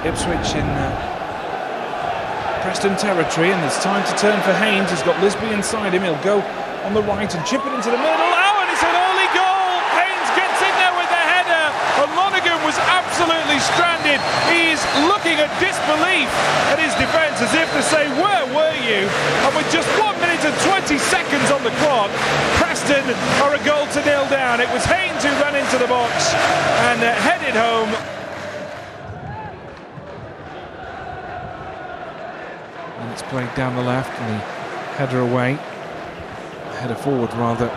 Ipswich in Preston territory, and it's time to turn for Haynes. He's got Lisby inside him. He'll go on the right and chip it into the middle. Oh, and it's an early goal! Haynes gets in there with the header, and Monaghan was absolutely stranded. He's looking at disbelief at his defence, as if to say, where were you? And with just 1 minute and 20 seconds on the clock, Preston are a goal to nil down. It was Haynes who ran into the box and headed home. And it's played down the left, and the header away. Header forward, rather,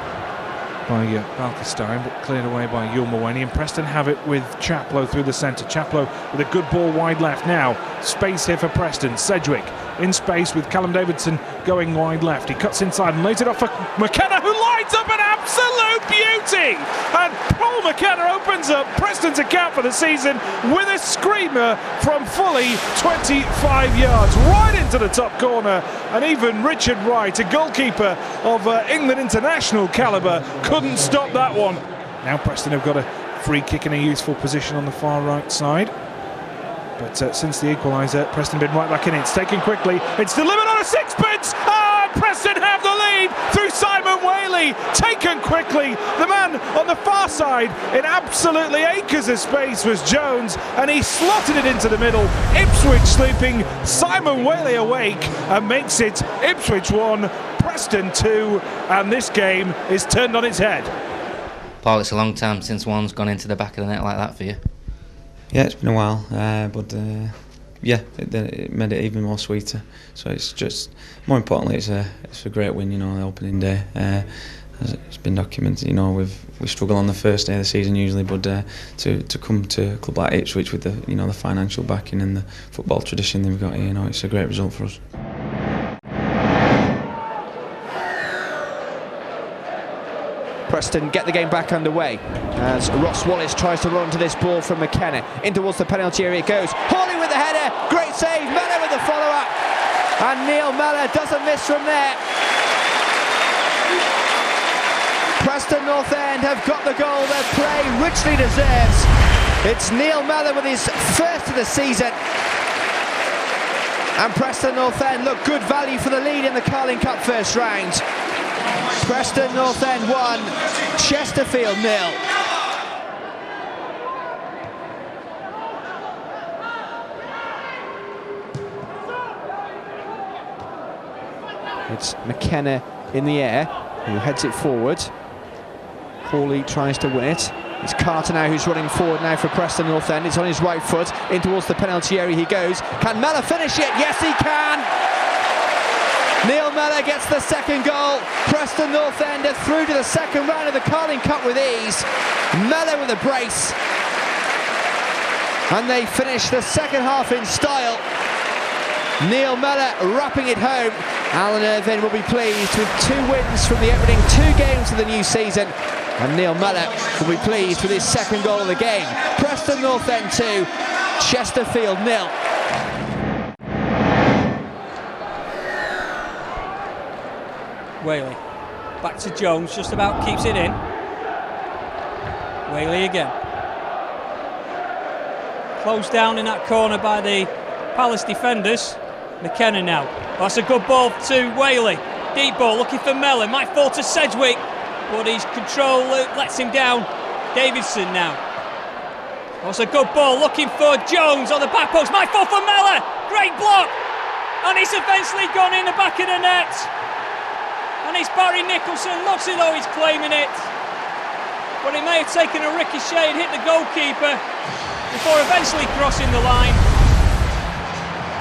by Balkestein, but cleared away by Yulmawani. And Preston have it with Chaplow through the centre. Chaplow with a good ball wide left. Now, space here for Preston. Sedgwick in space with Callum Davidson going wide left. He cuts inside and lays it off for McKenna, who lines up an absolute beauty! And Paul McKenna opens up Preston's account for the season with a screamer from fully 25 yards, right into the top corner. And even Richard Wright, a goalkeeper of England international calibre, couldn't stop that one. Now Preston have got a free kick in a useful position on the far right side. But since the equaliser, Preston been right back in it. It's taken quickly. It's delivered on a sixpence. Ah, Preston have the lead through Simon Whaley. Taken quickly. The man on the far side in absolutely acres of space was Jones, and he slotted it into the middle. Ipswich sleeping, Simon Whaley awake, and makes it Ipswich 1, Preston 2, and this game is turned on its head. Paul, it's a long time since one's gone into the back of the net like that for you. Yeah, it's been a while, but yeah, it made it even more sweeter. So it's just, more importantly, it's a great win, you know, the opening day. As it's been documented, you know, we struggle on the first day of the season usually, but to come to a club like Ipswich with the, you know, the financial backing and the football tradition they've got here, you know, it's a great result for us. Preston get the game back underway as Ross Wallace tries to run to this ball from McKenna. In towards the penalty area it goes. Hawley with the header, great save, Mellor with the follow-up, and Neil Mellor doesn't miss from there. Preston North End have got the goal their play richly deserves. It's Neil Mellor with his first of the season. And Preston North End look good value for the lead in the Carling Cup first round. Preston North End 1, Chesterfield 0. It's McKenna in the air, who heads it forward. Hawley tries to win it. It's Carter now who's running forward now for Preston North End. It's on his right foot, in towards the penalty area he goes. Can Mellor finish it? Yes, he can! Neil Mellor gets the second goal. Preston North End are through to the second round of the Carling Cup with ease. Mellor with a brace. And they finish the second half in style. Neil Mellor wrapping it home. Alan Irvine will be pleased with 2 wins from the opening 2 games of the new season. And Neil Mellor will be pleased with his second goal of the game. Preston North End 2, Chesterfield 0. Whaley, back to Jones, just about keeps it in. Whaley again. Closed down in that corner by the Palace defenders. McKenna now. That's a good ball to Whaley. Deep ball looking for Mellor, might fall to Sedgwick, but his control lets him down. Davidson now. That's a good ball looking for Jones on the back post, might fall for Mellor. Great block, and it's eventually gone in the back of the net. And it's Barry Nicholson, looks as though he's claiming it. But it may have taken a ricochet and hit the goalkeeper before eventually crossing the line.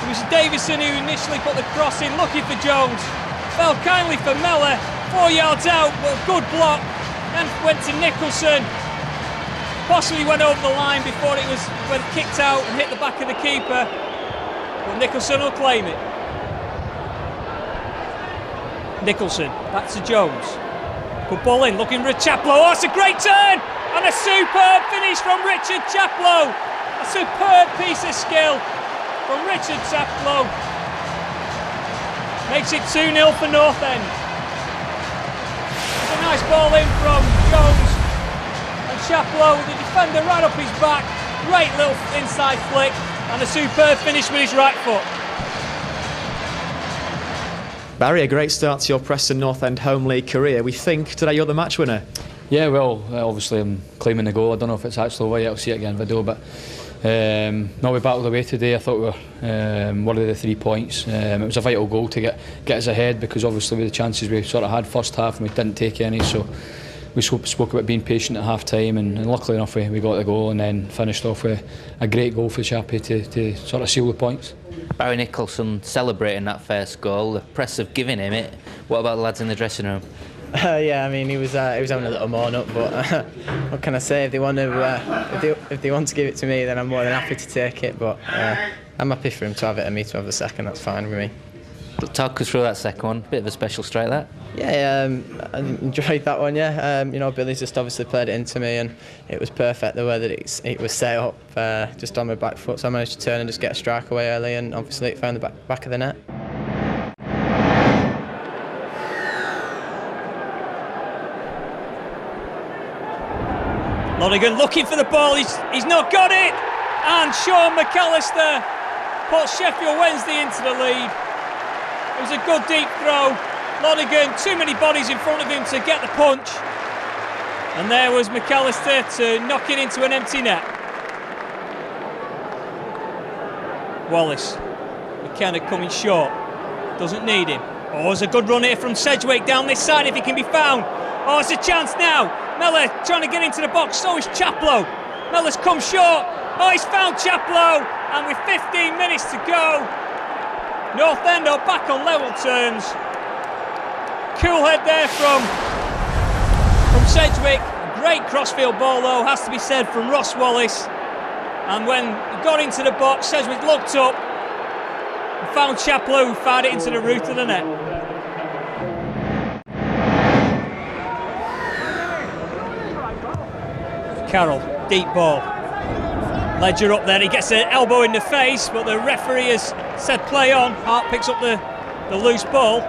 It was Davidson who initially put the cross in, looking for Jones. Fell kindly for Mellor, 4 yards out, but good block. Then went to Nicholson. Possibly went over the line before it was kicked out and hit the back of the keeper. But Nicholson will claim it. Nicholson, back to Jones. Good ball in, looking for Chaplow. Oh, it's a great turn! And a superb finish from Richard Chaplow. A superb piece of skill from Richard Chaplow. Makes it 2-0 for North End. It's a nice ball in from Jones. And Chaplow, the defender right up his back. Great little inside flick. And a superb finish with his right foot. Barry, a great start to your Preston North End home league career. We think today you're the match winner. Yeah, well, obviously I'm claiming the goal. I don't know if it's actually away. I'll see it again in video, but no, we battled away today. I thought we were worthy of the 3 points. It was a vital goal to get us ahead, because obviously with the chances we sort of had first half and we didn't take any, so we spoke about being patient at half time, and luckily enough we got the goal and then finished off with a great goal for Chappie to sort of seal the points. Barry Nicholson celebrating that first goal. The press have given him it. What about the lads in the dressing room? Yeah, I mean he was having a little mourn up, but what can I say? If they want to give it to me, then I'm more than happy to take it. But I'm happy for him to have it and me to have the second. That's fine with me. But talk us through that second one. Bit of a special strike, that. Yeah, I enjoyed that one. Yeah, you know, Billy's just obviously played it into me, and it was perfect the way that it was set up, just on my back foot. So I managed to turn and just get a strike away early, and obviously it found the back of the net. Lonigan looking for the ball, he's not got it! And Sean McAllister puts Sheffield Wednesday into the lead. It was a good deep throw. Lonigan, too many bodies in front of him to get the punch. And there was McAllister to knock it into an empty net. Wallace, McKenna coming short, doesn't need him. Oh, there's a good run here from Sedgwick down this side if he can be found. Oh, it's a chance now. Mellor trying to get into the box, so is Chaplow. Mellor's come short. Oh, he's found Chaplow. And with 15 minutes to go, North End are back on level terms. Cool head there from Sedgwick. Great crossfield ball though, has to be said, from Ross Wallace. And when he got into the box, Sedgwick looked up and found Chaplow, who fired it into the root of the net. Carroll, deep ball. Ledger up there, he gets an elbow in the face, but the referee has said play on. Hart picks up the loose ball.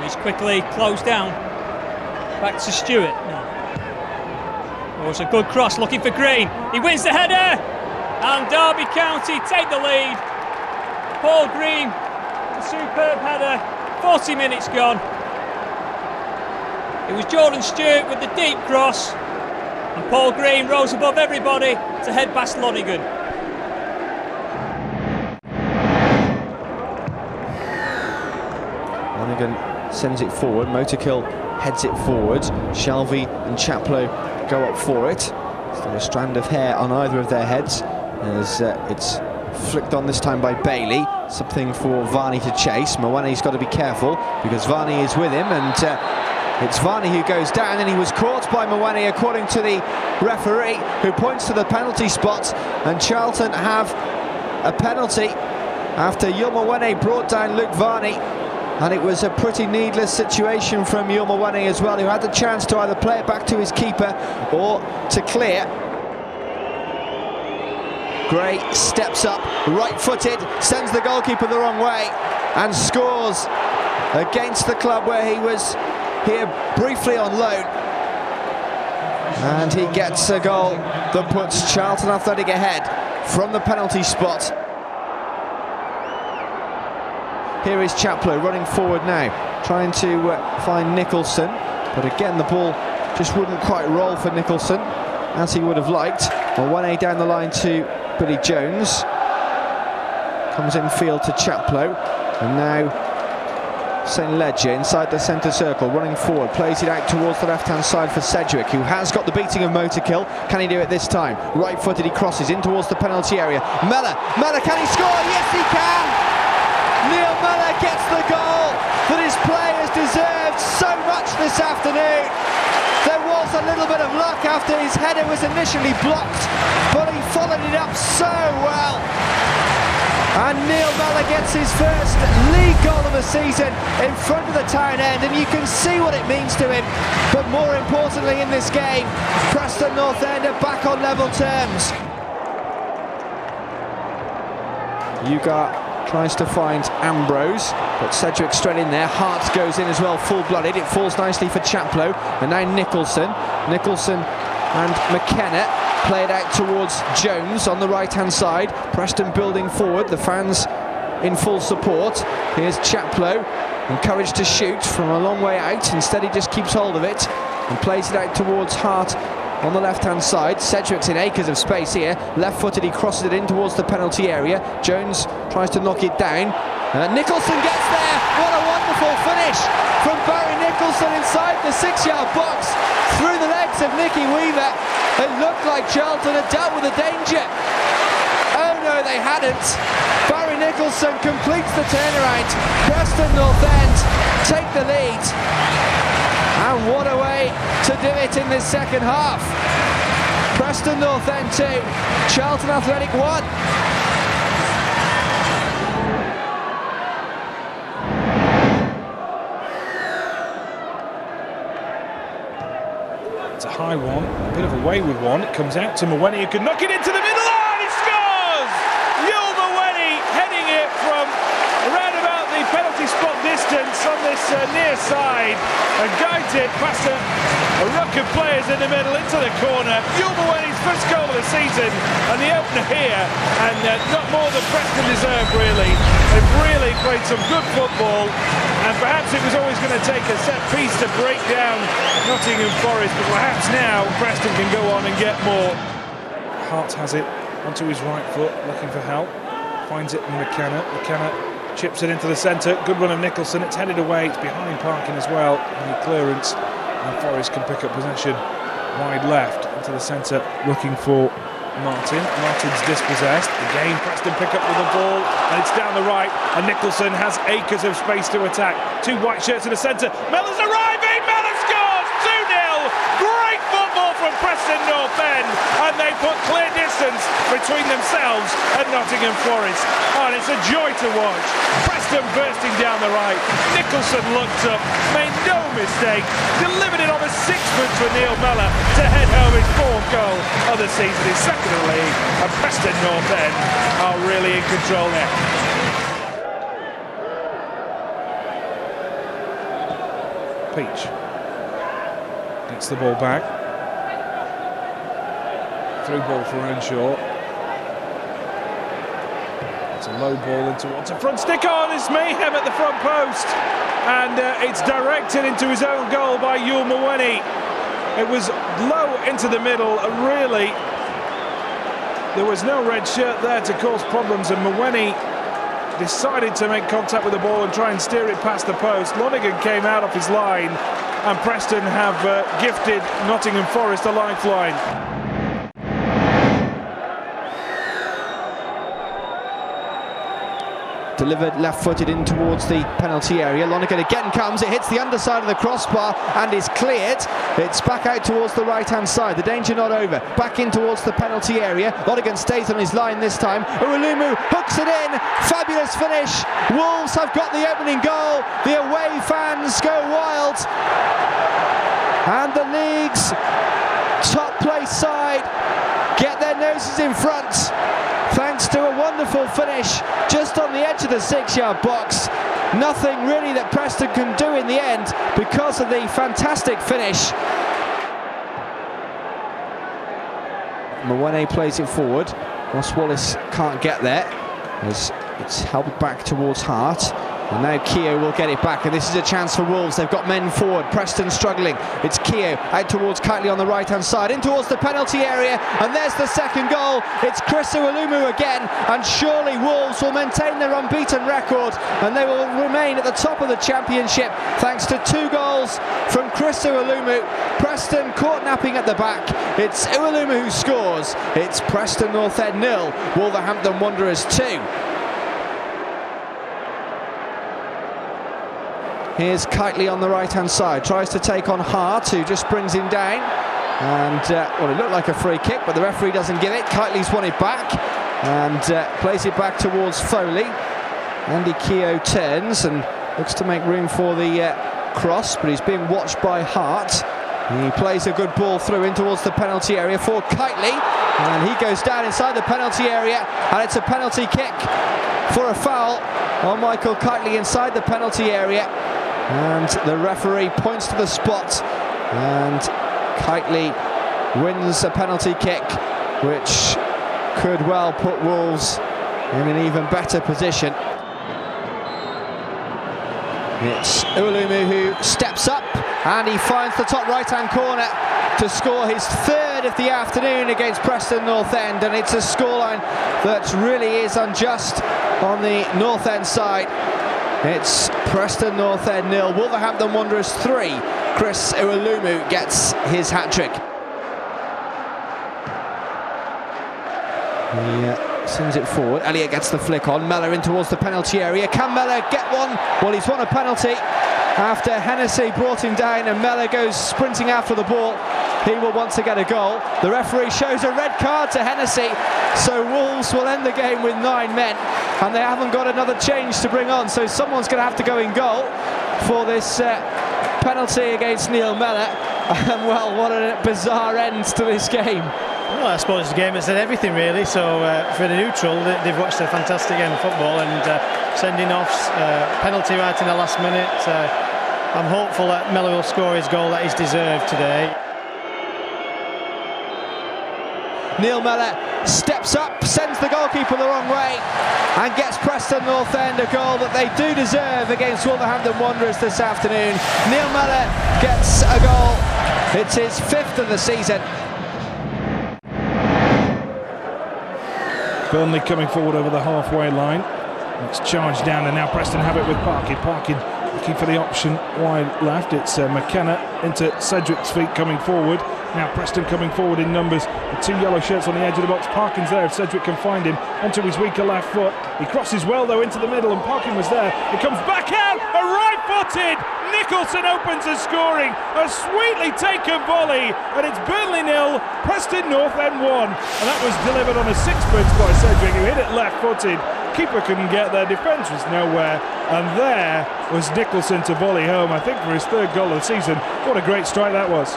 He's quickly closed down. Back to Stewart. No. Oh, it's a good cross, looking for Green. He wins the header, and Derby County take the lead. Paul Green, a superb header. 40 minutes gone. It was Jordan Stewart with the deep cross. And Paul Green rose above everybody to head past Lonigan. Lonigan sends it forward, Motorkill heads it forward, Shelvey and Chaplow go up for it. Still a strand of hair on either of their heads as it's flicked on this time by Bailey. Something for Varney to chase. Mwane's got to be careful because Varney is with him, and it's Varney who goes down, and he was caught by Mwane according to the referee, who points to the penalty spot, and Charlton have a penalty after Yul Mwane brought down Luke Varney, and it was a pretty needless situation from Yul Mwane as well, who had the chance to either play it back to his keeper or to clear. Gray steps up, right-footed, sends the goalkeeper the wrong way, and scores against the club where he was here briefly on loan, and he gets a goal that puts Charlton Athletic ahead from the penalty spot. Here is Chaplow running forward now, trying to find Nicholson, but again the ball just wouldn't quite roll for Nicholson as he would have liked. Mwane down the line to Billy Jones, comes in field to Chaplow, and now St Ledger inside the centre circle, running forward, plays it out towards the left-hand side for Sedgwick, who has got the beating of Motorkill. Can he do it this time? Right-footed, he crosses in towards the penalty area. Mellor, can he score? Yes, he can! Neil Mellor gets the goal that his players deserved so much this afternoon. There was a little bit of luck after his header was initially blocked, but he followed it up so well. And Neil Mellor gets his first league goal of the season in front of the town end, and you can see what it means to him. But more importantly in this game, Preston North End are back on level terms. Ugar tries to find Ambrose, but Sedgwick straight in there. Hart goes in as well, full-blooded. It falls nicely for Chaplow, and now Nicholson and McKenna play it out towards Jones on the right-hand side. Preston building forward, the fans in full support. Here's Chaplow, encouraged to shoot from a long way out. Instead he just keeps hold of it and plays it out towards Hart on the left-hand side. Sedgwick's in acres of space here. Left-footed, he crosses it in towards the penalty area. Jones tries to knock it down. Nicholson gets there. What a wonderful finish from Barry Nicholson inside the 6-yard box, through the legs of Nicky Weaver. It looked like Charlton had dealt with the danger. Oh no, they hadn't. Barry Nicholson completes the turnaround. Preston North End take the lead. And what a way to do it in this second half. Preston North End 2, Charlton Athletic 1. It's a high one, a bit of a wayward one. It comes out to Mawene, who can knock it into the middle, and he scores! Yul Mawene heading it from around about the penalty spot distance on this near side, and guides it past a ruck of players in the middle into the corner. Yul Mawene's first goal of the season, and the opener here, and not more than Preston deserve, really. They've really played some good football, and perhaps it was always going to take a set piece to break down Nottingham Forest, but perhaps now Preston can go on and get more. Hart has it onto his right foot, looking for help. Finds it in McKenna. McKenna chips it into the centre. Good run of Nicholson. It's headed away. It's behind Parkin as well. And the clearance, and Forest can pick up possession wide left into the centre, looking for Martin. Martin's dispossessed. Again, Preston pick up with the ball, and it's down the right, and Nicholson has acres of space to attack. Two white shirts in the centre. Mellor's arriving. Mellor scores 2-0. Great football from Preston North End, and they put clear distance between themselves and Nottingham Forest. Oh, and it's a joy to watch. Preston bursting down the right. Nicholson looked up, made no mistake, delivered it on the 6 foot for Neil Mellor to head home his 4th goal of the season, his 2nd in the league, and Preston North End are really in control now. Peach gets the ball back. Through ball for Earnshaw. It's a low ball in towards a front stick on. It's mayhem at the front post, and it's directed into his own goal by Yul Mawene. It was low into the middle, and really there was no red shirt there to cause problems, and Mawene decided to make contact with the ball and try and steer it past the post. Lonergan came out off his line, and Preston have gifted Nottingham Forest a lifeline. Delivered left-footed in towards the penalty area. Lonergan again comes, it hits the underside of the crossbar and is cleared. It's back out towards the right-hand side. The danger not over. Back in towards the penalty area. Lonergan stays on his line this time. Uwalumu hooks it in. Fabulous finish. Wolves have got the opening goal. The away fans go wild. And the league's top place side get their noses in front, thanks to a wonderful finish just on the edge of the 6-yard box. Nothing really that Preston can do in the end because of the fantastic finish. Mawene plays it forward. Ross Wallace can't get there as it's held back towards Hart. And now Keogh will get it back, and this is a chance for Wolves. They've got men forward. Preston struggling. It's Keogh out towards Kitely on the right-hand side, in towards the penalty area, and there's the second goal. It's Chris Uwalumu again, and surely Wolves will maintain their unbeaten record, and they will remain at the top of the championship thanks to 2 goals from Chris Uwalumu. Preston caught napping at the back. It's Uwalumu who scores. It's Preston North End 0, Wolverhampton Wanderers 2. Here's Kitely on the right-hand side, tries to take on Hart, who just brings him down, and well, it looked like a free kick, but the referee doesn't give it. Kitely's won it back and plays it back towards Foley. Andy Keogh turns and looks to make room for the cross, but he's being watched by Hart. He plays a good ball through in towards the penalty area for Kitely, and he goes down inside the penalty area, and it's a penalty kick for a foul on Michael Kitely inside the penalty area. And the referee points to the spot, and Kitely wins a penalty kick which could well put Wolves in an even better position. It's Uolumu who steps up and he finds the top right-hand corner to score his third of the afternoon against Preston North End, and it's a scoreline that really is unjust on the North End side. It's Preston North End 0, Wolverhampton Wanderers 3. Chris Uolumu gets his hat-trick. Sends it forward. Elliott gets the flick on. Mellor in towards the penalty area. Can Mellor get one? Well, he's won a penalty after Hennessy brought him down, and Mellor goes sprinting after the ball. He will want to get a goal. The referee shows a red card to Hennessy, so Wolves will end the game with 9 men, and they haven't got another change to bring on, so someone's going to have to go in goal for this penalty against Neil Mellor. And well, what a bizarre end to this game. Well, I suppose it's a game that said everything really, so for the neutral they've watched a fantastic game of football, and sending offs, penalty right in the last minute. I'm hopeful that Mellor will score his goal that he's deserved today. Neil Mellor steps up, sends the goalkeeper the wrong way, and gets Preston North End a goal that they do deserve against Wolverhampton Wanderers this afternoon. Neil Mellor gets a goal. It's his 5th of the season. Burnley coming forward over the halfway line. It's charged down, and now Preston have it with Parkin. Parkin looking for the option wide left. It's McKenna into Cedric's feet coming forward. Now Preston coming forward in numbers. The 2 yellow shirts on the edge of the box. Parkin's there if Cedric can find him. Onto his weaker left foot. He crosses well though into the middle, and Parkin was there. He comes back out, a right-footed. Nicholson opens the scoring. A sweetly taken volley, and it's Burnley 0, Preston North End 1. And that was delivered on a sixpence by Cedric, who hit it left-footed. Keeper couldn't get there, defence was nowhere, and there was Nicholson to volley home, I think for his 3rd goal of the season. What a great strike that was.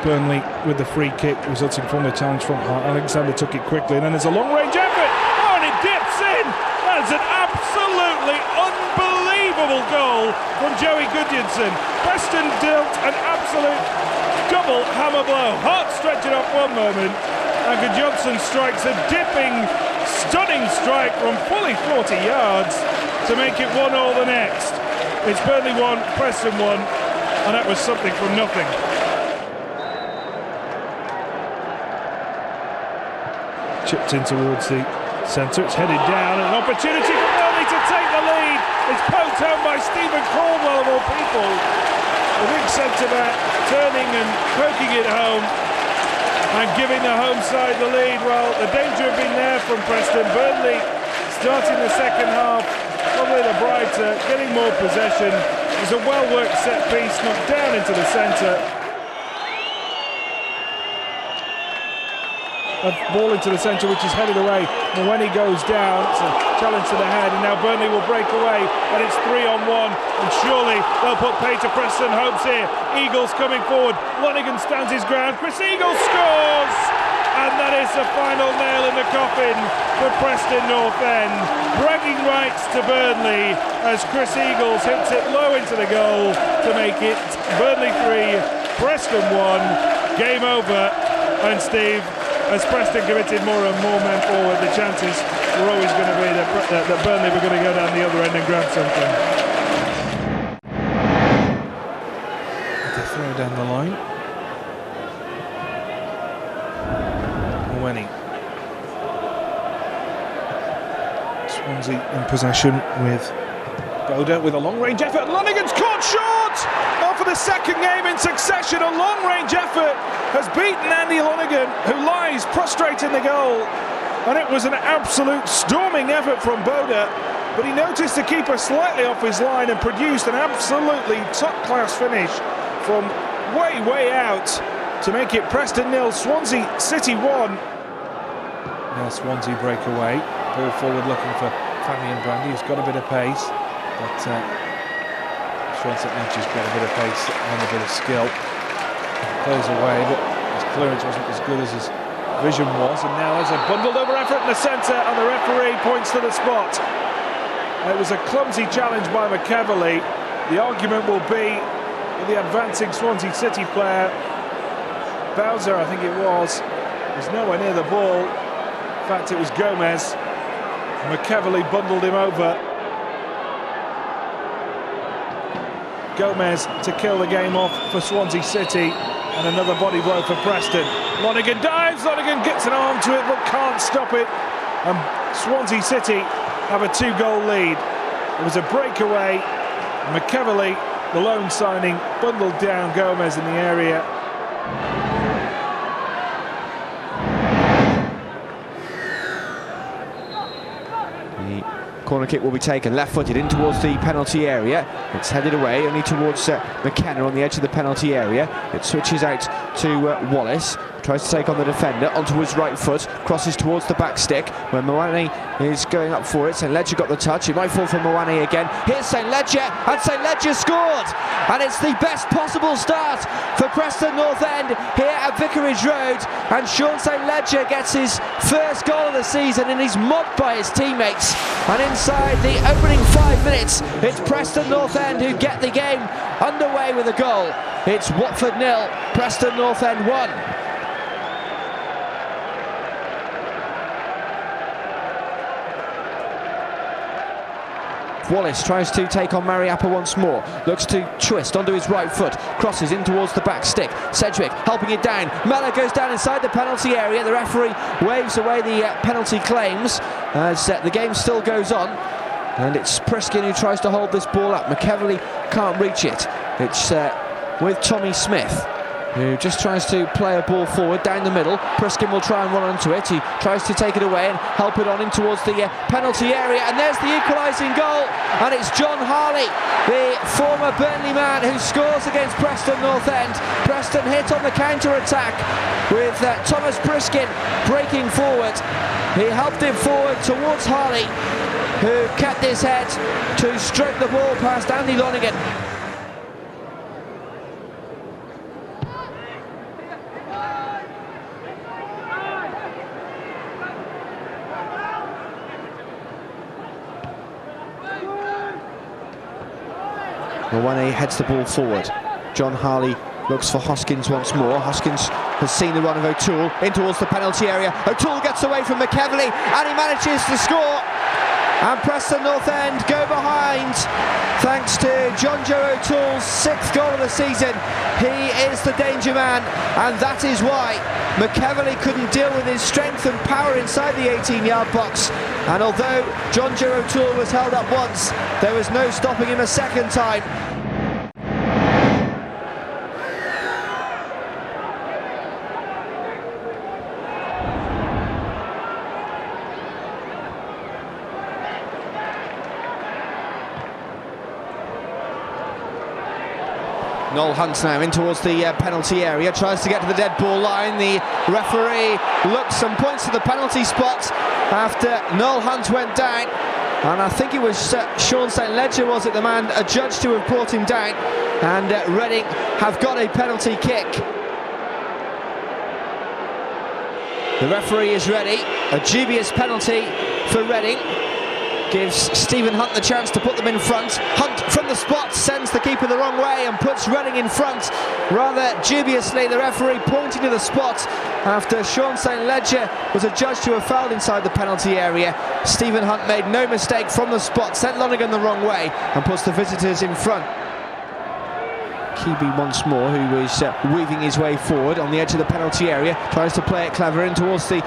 Burnley with the free kick resulting from the challenge from Hart. Alexander took it quickly, and then there's a long-range effort. Oh, and it dips in. That's an absolutely unbelievable goal from Joey Gudjonsson. Preston dealt an absolute double hammer blow. Hart stretching off one moment, and Gudjonsson strikes a dipping, stunning strike from fully 40 yards to make it 1-1 the next. It's Burnley 1, Preston 1, and that was something from nothing. Chipped in towards the centre, it's headed down, and an opportunity for Burnley to take the lead. It's poked home by Stephen Caldwell of all people. The big centre back turning and poking it home and giving the home side the lead. Well, the danger had been there from Preston. Burnley starting the second half probably the brighter, getting more possession. It was a well-worked set piece, knocked down into the centre. A ball into the centre which is headed away, and when he goes down it's a challenge to the head, and now Burnley will break away, and it's 3-on-1, and surely they'll put pay to Preston hopes here. Eagles coming forward, Lonergan stands his ground, Chris Eagles scores, and that is the final nail in the coffin for Preston North End. Bragging rights to Burnley as Chris Eagles hits it low into the goal to make it Burnley 3, Preston 1, game over. And Steve, as Preston committed more and more men forward, the chances were always going to be that Burnley were going to go down the other end and grab something. They throw down the line. Mawani. Swansea in possession with Boda with a long-range effort. Lonergan's caught short! Oh, for the second game in succession, a long-range effort has beaten Andy Lonergan, who lies prostrate in the goal. And it was an absolute storming effort from Boda, but he noticed the keeper slightly off his line and produced an absolutely top-class finish from way out to make it Preston 0, Swansea City 1. Now Swansea break away, ball forward looking for Fabian Brandy, who's got a bit of pace, but Swansea has got a bit of pace and a bit of skill. Plays away, but his clearance wasn't as good as his vision was, and now there's a bundled over effort in the centre, and the referee points to the spot. It was a clumsy challenge by McEverley. The argument will be with the advancing Swansea City player Bowser, I think it was nowhere near the ball. In fact, it was Gomez. McEverley bundled him over. Gomez to kill the game off for Swansea City, and another body blow for Preston. Lonergan dives, Lonergan gets an arm to it but can't stop it, and Swansea City have a 2-goal lead. It was a breakaway. McEverley, the loan signing, bundled down Gomez in the area. Corner kick will be taken, left-footed in towards the penalty area. It's headed away, only towards McKenna on the edge of the penalty area. It switches out to Wallace, tries to take on the defender, onto his right foot, crosses towards the back stick, where Mowane is going up for it. St Ledger got the touch, it might fall for Mowane again. Here's St Ledger, and St Ledger scored! And it's the best possible start for Preston North End here at Vicarage Road, and Sean St Ledger gets his first goal of the season, and he's mobbed by his teammates. And inside the opening 5 minutes, it's Preston North End who get the game underway with a goal. It's Watford 0, Preston North End 1. Wallace tries to take on Mariappa once more, looks to twist onto his right foot, crosses in towards the back stick. Sedgwick helping it down, Mellor goes down inside the penalty area. The referee waves away the penalty claims as the game still goes on, and it's Priskin who tries to hold this ball up. McEverley can't reach it. It's with Tommy Smith, who just tries to play a ball forward down the middle. Priskin will try and run onto it. He tries to take it away and help it on in towards the penalty area, and there's the equalising goal, and it's John Harley, the former Burnley man, who scores against Preston North End. Preston hit on the counter-attack with Thomas Priskin breaking forward. He helped him forward towards Harley, who kept his head to stroke the ball past Andy Lonergan. Mowane heads the ball forward. John Harley looks for Hoskins once more. Hoskins has seen the run of O'Toole in towards the penalty area. O'Toole gets away from McEverley and he manages to score. And Preston North End go behind thanks to John Joe O'Toole's 6th goal of the season. He is the danger man, and that is why McEverley couldn't deal with his strength and power inside the 18-yard box. And although John Joe O'Toole was held up once, there was no stopping him a second time. Noel Hunt now in towards the penalty area, tries to get to the dead ball line. The referee looks and points to the penalty spot after Noel Hunt went down, and I think it was Sean St Ledger, was it, the man adjudged to have brought him down, and Reading have got a penalty kick. The referee is ready. A dubious penalty for Reading gives Stephen Hunt the chance to put them in front. Hunt from the spot sends the keeper the wrong way and puts Reading in front. Rather dubiously, the referee pointing to the spot after Sean St Ledger was adjudged to have fouled inside the penalty area. Stephen Hunt made no mistake from the spot, sent Lonergan the wrong way and puts the visitors in front. Keeby once more, who is weaving his way forward on the edge of the penalty area, tries to play it clever in towards the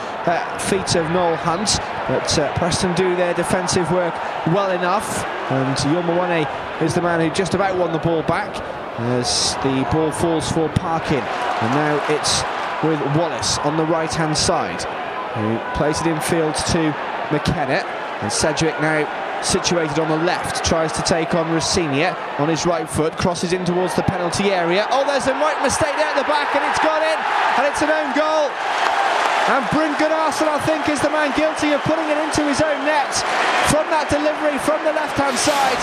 feet of Noel Hunt, but Preston do their defensive work well enough, and Yomawane is the man who just about won the ball back as the ball falls for Parkin, and now it's with Wallace on the right hand side, who plays it infield to McKenna, and Sedgwick now situated on the left, tries to take on Rossinia on his right foot, crosses in towards the penalty area. Oh, there's a right mistake there at the back, and it's gone in, and it's an own goal. And Bryn Gunnarsson, I think, is the man guilty of putting it into his own net from that delivery from the left-hand side.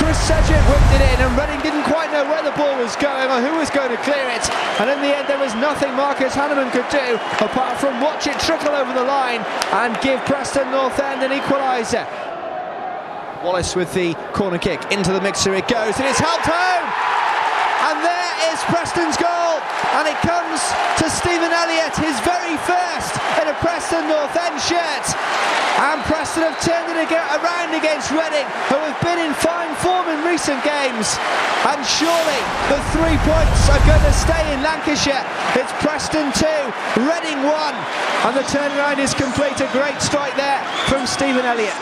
Chris Sedgwick whipped it in, and Reading didn't quite know where the ball was going or who was going to clear it. And in the end, there was nothing Marcus Hanneman could do apart from watch it trickle over the line and give Preston North End an equaliser. Wallace with the corner kick into the mixer, it goes, and it's helped home. and there is Preston's goal, and it comes to Stephen Elliott, his very first in a Preston North End shirt. And Preston have turned it around against Reading, who have been in fine form in recent games. And surely the 3 points are going to stay in Lancashire. It's Preston 2, Reading 1, and the turnaround is complete. A great strike there from Stephen Elliott.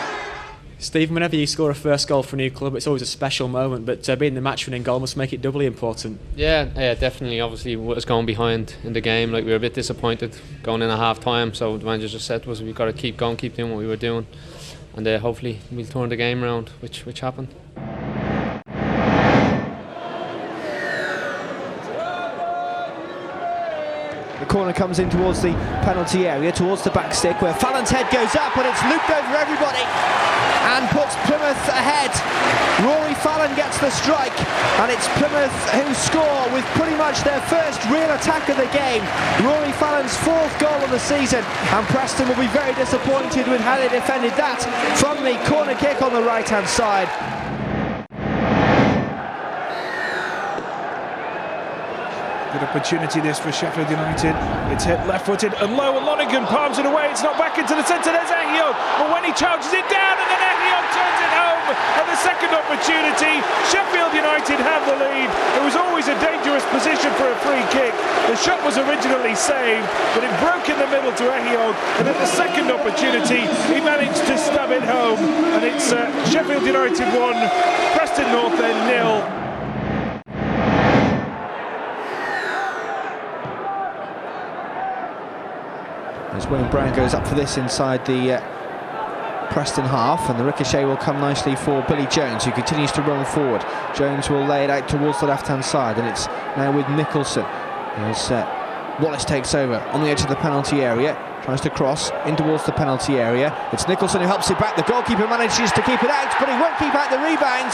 Stephen, whenever you score a first goal for a new club, it's always a special moment, but being the match-winning goal must make it doubly important. Yeah, definitely. Obviously, what was going behind in the game, like we were a bit disappointed going in at half-time, so the manager just said was we've got to keep going, keep doing what we were doing, and hopefully we'll turn the game around, which happened. The corner comes in towards the penalty area, towards the back stick, where Fallon's head goes up, and it's looped over everybody and puts Plymouth ahead. Rory Fallon gets the strike, and it's Plymouth who score with pretty much their first real attack of the game. Rory Fallon's 4th goal of the season, and Preston will be very disappointed with how they defended that from the corner kick on the right-hand side. Good opportunity this for Sheffield United. It's hit left-footed and low, and Lonergan palms it away. It's not back into the centre. There's Ehio, but when he charges it down, and then Ehio turns it home. And the second opportunity, Sheffield United have the lead. It was always a dangerous position for a free kick. The shot was originally saved, but it broke in the middle to Ehio. And then the second opportunity, he managed to stab it home. And it's Sheffield United 1, Preston North End 0. As Wayne Brown goes up for this inside the Preston half, and the ricochet will come nicely for Billy Jones, who continues to run forward. Jones will lay it out towards the left-hand side, and it's now with Nicholson as Wallace takes over on the edge of the penalty area, tries to cross in towards the penalty area. It's Nicholson who helps it back. The goalkeeper manages to keep it out, but he won't keep out the rebound,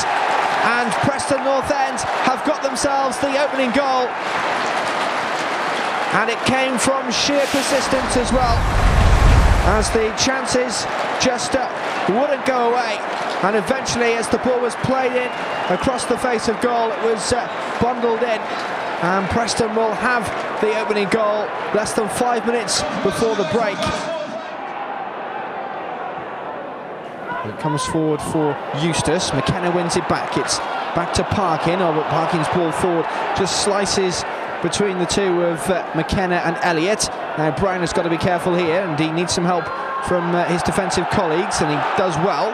and Preston North End have got themselves the opening goal. And it came from sheer persistence as well, as the chances just wouldn't go away. And eventually, as the ball was played in across the face of goal, it was bundled in. And Preston will have the opening goal less than 5 minutes before the break. It comes forward for Eustace. McKenna wins it back. It's back to Parkin. Oh, but Parkin's ball forward just slices between the two of McKenna and Elliott. Now Brown has got to be careful here, and he needs some help from his defensive colleagues, and he does well.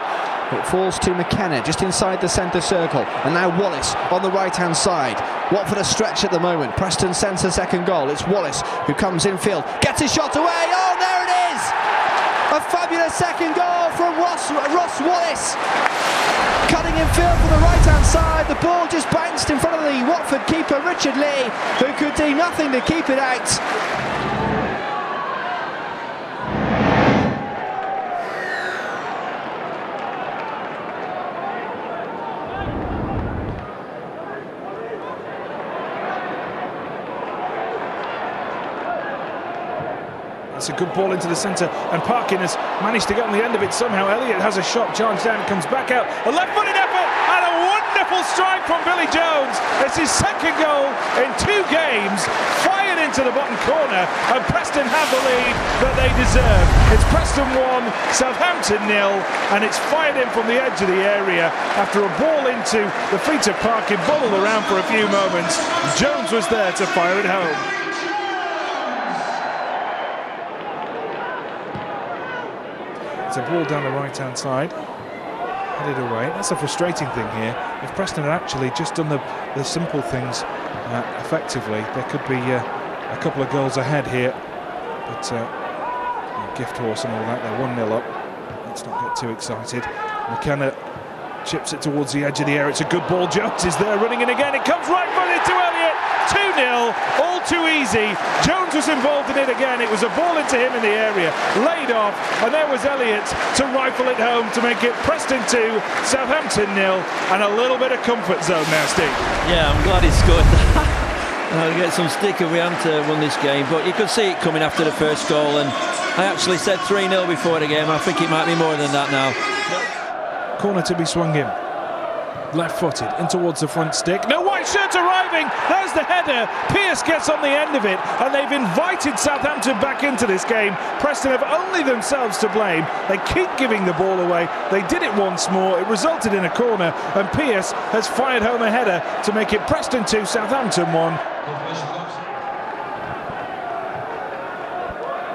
It falls to McKenna just inside the centre circle, and now Wallace on the right-hand side. Watford a stretch at the moment. Preston sends a second goal. It's Wallace who comes infield, gets his shot away. Oh, there it is! A fabulous second goal from Ross Wallace. Cutting infield from the right-hand side. The ball just bounced in front of the Watford keeper, Richard Lee, who could do nothing to keep it out. It's a good ball into the centre, and Parkin has managed to get on the end of it somehow. Elliott has a shot, charged down, comes back out. A left-footed effort, and a wonderful strike from Billy Jones. It's his second goal in 2 games, fired into the bottom corner, and Preston have the lead that they deserve. It's Preston 1, Southampton 0, and it's fired in from the edge of the area after a ball into the feet of Parkin, bobbled around for a few moments. Jones was there to fire it home. It's a ball down the right-hand side, headed away. That's a frustrating thing here. If Preston had actually just done the simple things effectively, there could be a couple of goals ahead here. But gift horse and all that, they're 1-0 up. Let's not get too excited. McKenna chips it towards the edge of the area. It's a good ball. Jones is there running in again. It comes right footed to Elliott. 2-0, all too easy. Jones was involved in it again. It was a ball into him in the area, laid off, and there was Elliott to rifle it home to make it Preston 2, Southampton 0, and a little bit of comfort zone now, Steve. Yeah, I'm glad he scored that. I'll get some stick if we haven't won this game, but you could see it coming after the first goal, and I actually said 3-0 before the game. I think it might be more than that now. Corner to be swung in. Left-footed in towards the front stick. No white shirts arriving. There's the header. Pearce gets on the end of it, and they've invited Southampton back into this game. Preston have only themselves to blame. They keep giving the ball away. They did it once more. It resulted in a corner, and Pearce has fired home a header to make it Preston 2, Southampton 1.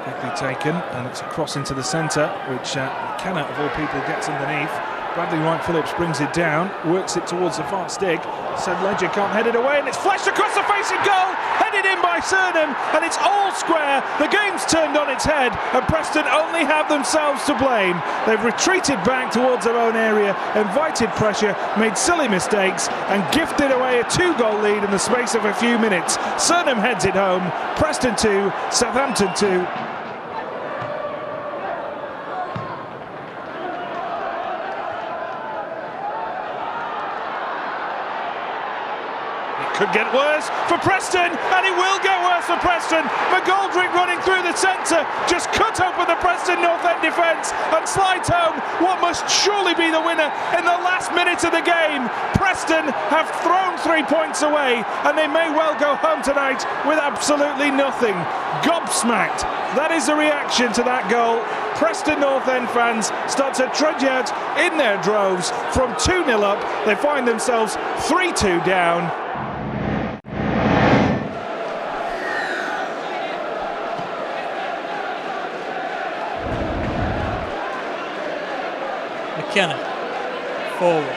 Quickly taken, and it's a cross into the centre, which McKenna, of all people, gets underneath. Bradley Wright-Phillips brings it down, works it towards the far stick. Said Ledger can't head it away, and it's flashed across the face of goal, headed in by Surnham, and it's all square. The game's turned on its head, and Preston only have themselves to blame. They've retreated back towards their own area, invited pressure, made silly mistakes, and gifted away a 2-goal lead in the space of a few minutes. Surnham heads it home. Preston 2, Southampton 2. Could get worse for Preston, and it will get worse for Preston. McGoldrick running through the centre, just cut open the Preston North End defence and slides home what must surely be the winner in the last minute of the game. Preston have thrown 3 points away, and they may well go home tonight with absolutely nothing. Gobsmacked. That is the reaction to that goal. Preston North End fans start to trudge out in their droves from 2-0 up. They find themselves 3-2 down. McKenna forward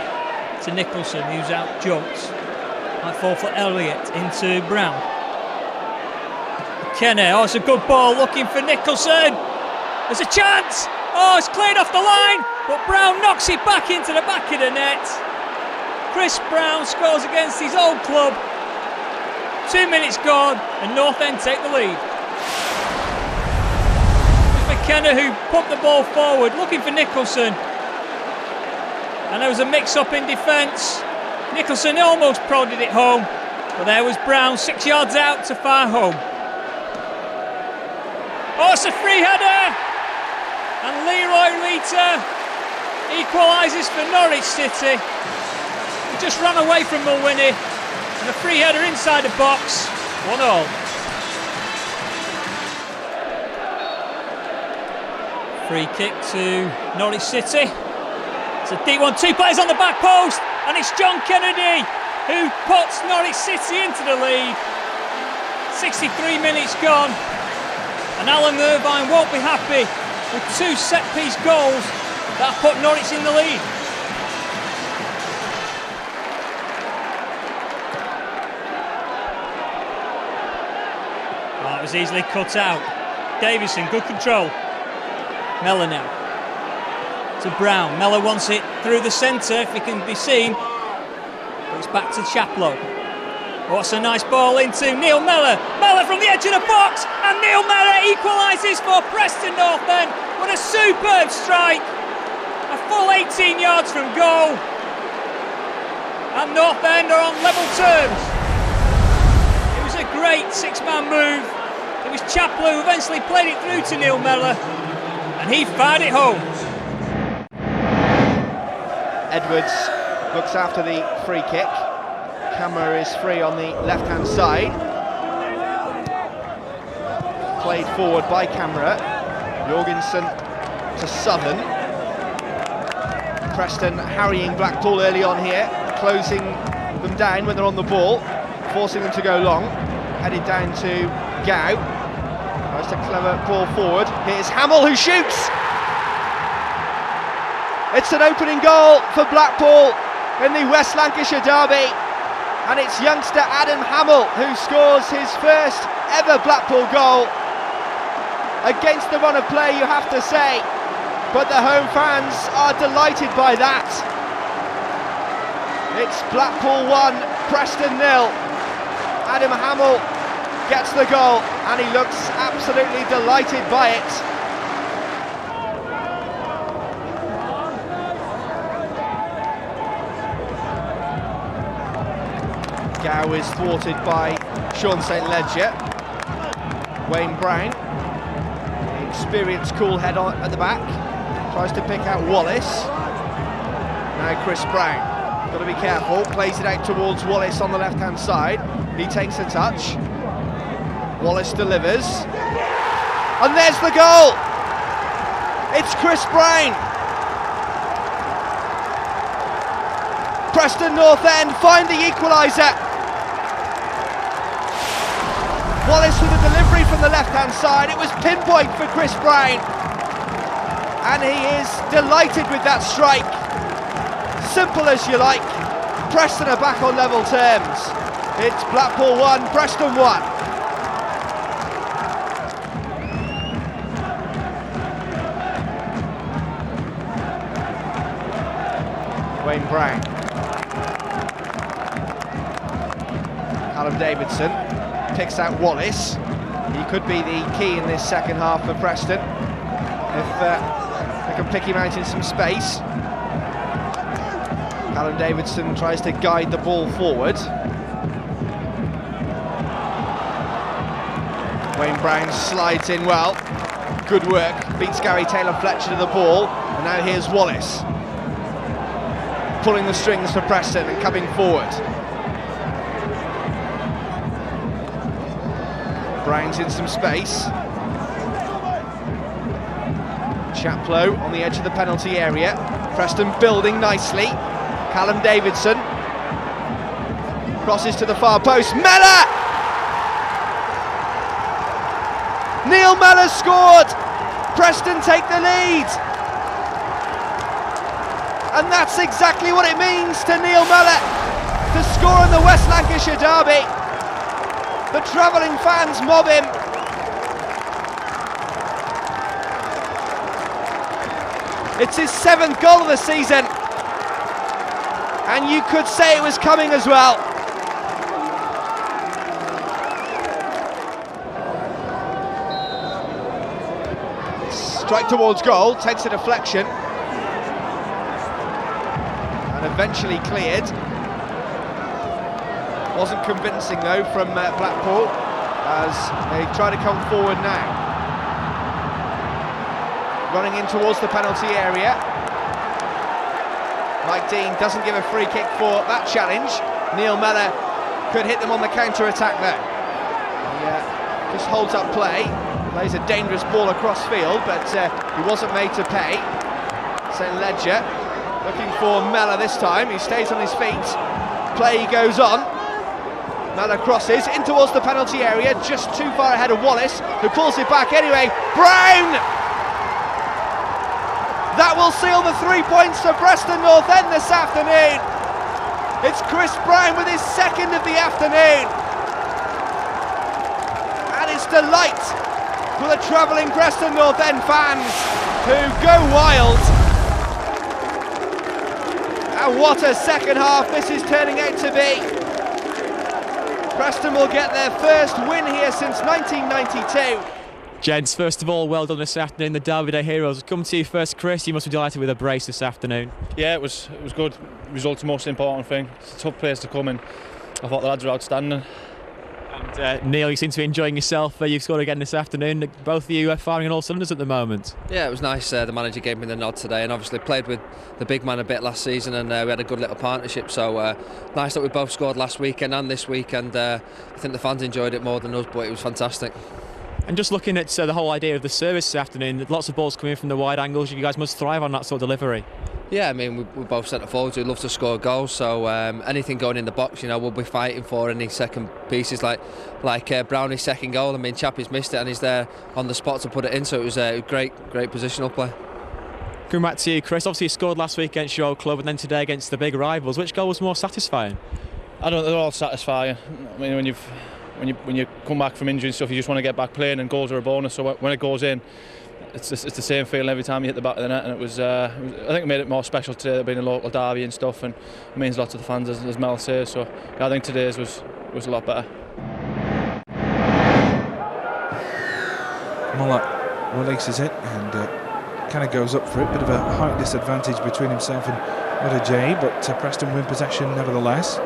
to Nicholson, who's out jumped. Might fall for Elliott into Brown. McKenna, oh, it's a good ball looking for Nicholson. There's a chance. Oh, it's cleared off the line, but Brown knocks it back into the back of the net. Chris Brown scores against his old club. 2 minutes gone, and North End take the lead. It's McKenna who put the ball forward, looking for Nicholson. And there was a mix-up in defence. Nicholson almost prodded it home, but there was Brown 6 yards out to far home. Oh, it's a free header! And Leroy Lita equalises for Norwich City. He just ran away from Mulwiney, and a free header inside the box. 1-1. Free kick to Norwich City. It's a deep one, 2 players on the back post, and it's John Kennedy who puts Norwich City into the lead. 63 minutes gone, and Alan Irvine won't be happy with 2 set-piece goals that put Norwich in the lead. Well, it was easily cut out. Davison, good control. Mellor now to Brown. Mellor wants it through the centre if he can be seen. But it's back to Chaplow. What's a nice ball into Neil Mellor. Mellor from the edge of the box, and Neil Mellor equalises for Preston North End. What a superb strike. A full 18 yards from goal. And North End are on level terms. It was a great 6-man move. It was Chaplow who eventually played it through to Neil Mellor, and he fired it home. Edwards looks after the free kick. Camera is free on the left-hand side. Played forward by Camera. Jorgensen to Southern. Preston harrying Blackpool early on here, closing them down when they're on the ball, forcing them to go long. Headed down to Gow. Tries a clever ball forward. Here's Hamill who shoots. It's an opening goal for Blackpool in the West Lancashire derby, and it's youngster Adam Hamill who scores his first ever Blackpool goal. Against the run of play, you have to say, but the home fans are delighted by that. It's Blackpool 1, Preston 0. Adam Hamill gets the goal, and he looks absolutely delighted by it. Gow is thwarted by Sean St Ledger. Wayne Brown, the experienced cool head at the back, tries to pick out Wallace. Now Chris Brown, Got to be careful. Plays it out towards Wallace on the left-hand side. He takes a touch. Wallace delivers. And there's the goal! It's Chris Brown. Preston North End find the equaliser. Wallace with a delivery from the left-hand side. It was pinpoint for Chris Brown. And he is delighted with that strike. Simple as you like. Preston are back on level terms. It's Blackpool 1, Preston 1. Wayne Brown. Callum Davidson picks out Wallace. He could be the key in this second half for Preston if they can pick him out in some space. Callum Davidson tries to guide the ball forward. Wayne Brown slides in well. Good work. Beats Gary Taylor-Fletcher to the ball. And now here's Wallace, pulling the strings for Preston and coming forward. Brown's in some space. Chaplow on the edge of the penalty area. Preston building nicely. Callum Davidson crosses to the far post. Mellor! Neil Mellor scored! Preston take the lead! And that's exactly what it means to Neil Mellor to score in the West Lancashire derby. The travelling fans mob him. It's his 7th goal of the season. And you could say it was coming as well. Strike towards goal, takes a deflection. And eventually cleared. Wasn't convincing though from Blackpool as they try to come forward now. Running in towards the penalty area. Mike Dean doesn't give a free kick for that challenge. Neil Mellor could hit them on the counter-attack there. He just holds up play, plays a dangerous ball across field, but he wasn't made to pay. St Ledger looking for Mellor this time. He stays on his feet. Play goes on. Mellor crosses in towards the penalty area, just too far ahead of Wallace, who pulls it back anyway. Brown! That will seal the 3 points for Preston North End this afternoon. It's Chris Brown with his 2nd of the afternoon. And it's delight for the travelling Preston North End fans who go wild. And what a second half this is turning out to be. Preston will get their first win here since 1992. Gents, first of all, well done this afternoon, the Derby Day heroes. Come to you first, Chris. You must be delighted with a brace this afternoon. Yeah, it was good. Results the most important thing. It's a tough place to come in. I thought the lads were outstanding. And Neil, you seem to be enjoying yourself. You've scored again this afternoon. Both of you are firing on all cylinders at the moment. Yeah, it was nice. The manager gave me the nod today, and obviously played with the big man a bit last season, and we had a good little partnership. So nice that we both scored last weekend and this week, and I think the fans enjoyed it more than us, but it was fantastic. And just looking at the whole idea of the service this afternoon, lots of balls coming from the wide angles. You guys must thrive on that sort of delivery. Yeah, I mean, we're both centre forwards who love to score goals, so anything going in the box, you know, we'll be fighting for any second pieces like Brownie's second goal. I mean, Chappie's missed it and he's there on the spot to put it in, so it was a great positional play. Coming back to you, Chris, obviously you scored last week against your old club and then today against the big rivals. Which goal was more satisfying? I don't know, they're all satisfying. I mean, when you come back from injury and stuff, you just want to get back playing, and goals are a bonus. So when it goes in, it's the same feeling every time you hit the back of the net, and it was I think it made it more special today, being a local derby and stuff, and it means a lot to the fans, as Mel says. So yeah, I think today's was a lot better. Muller releases it and kind of goes up for it. Bit of a height disadvantage between himself and Odajayi, but Preston win possession nevertheless.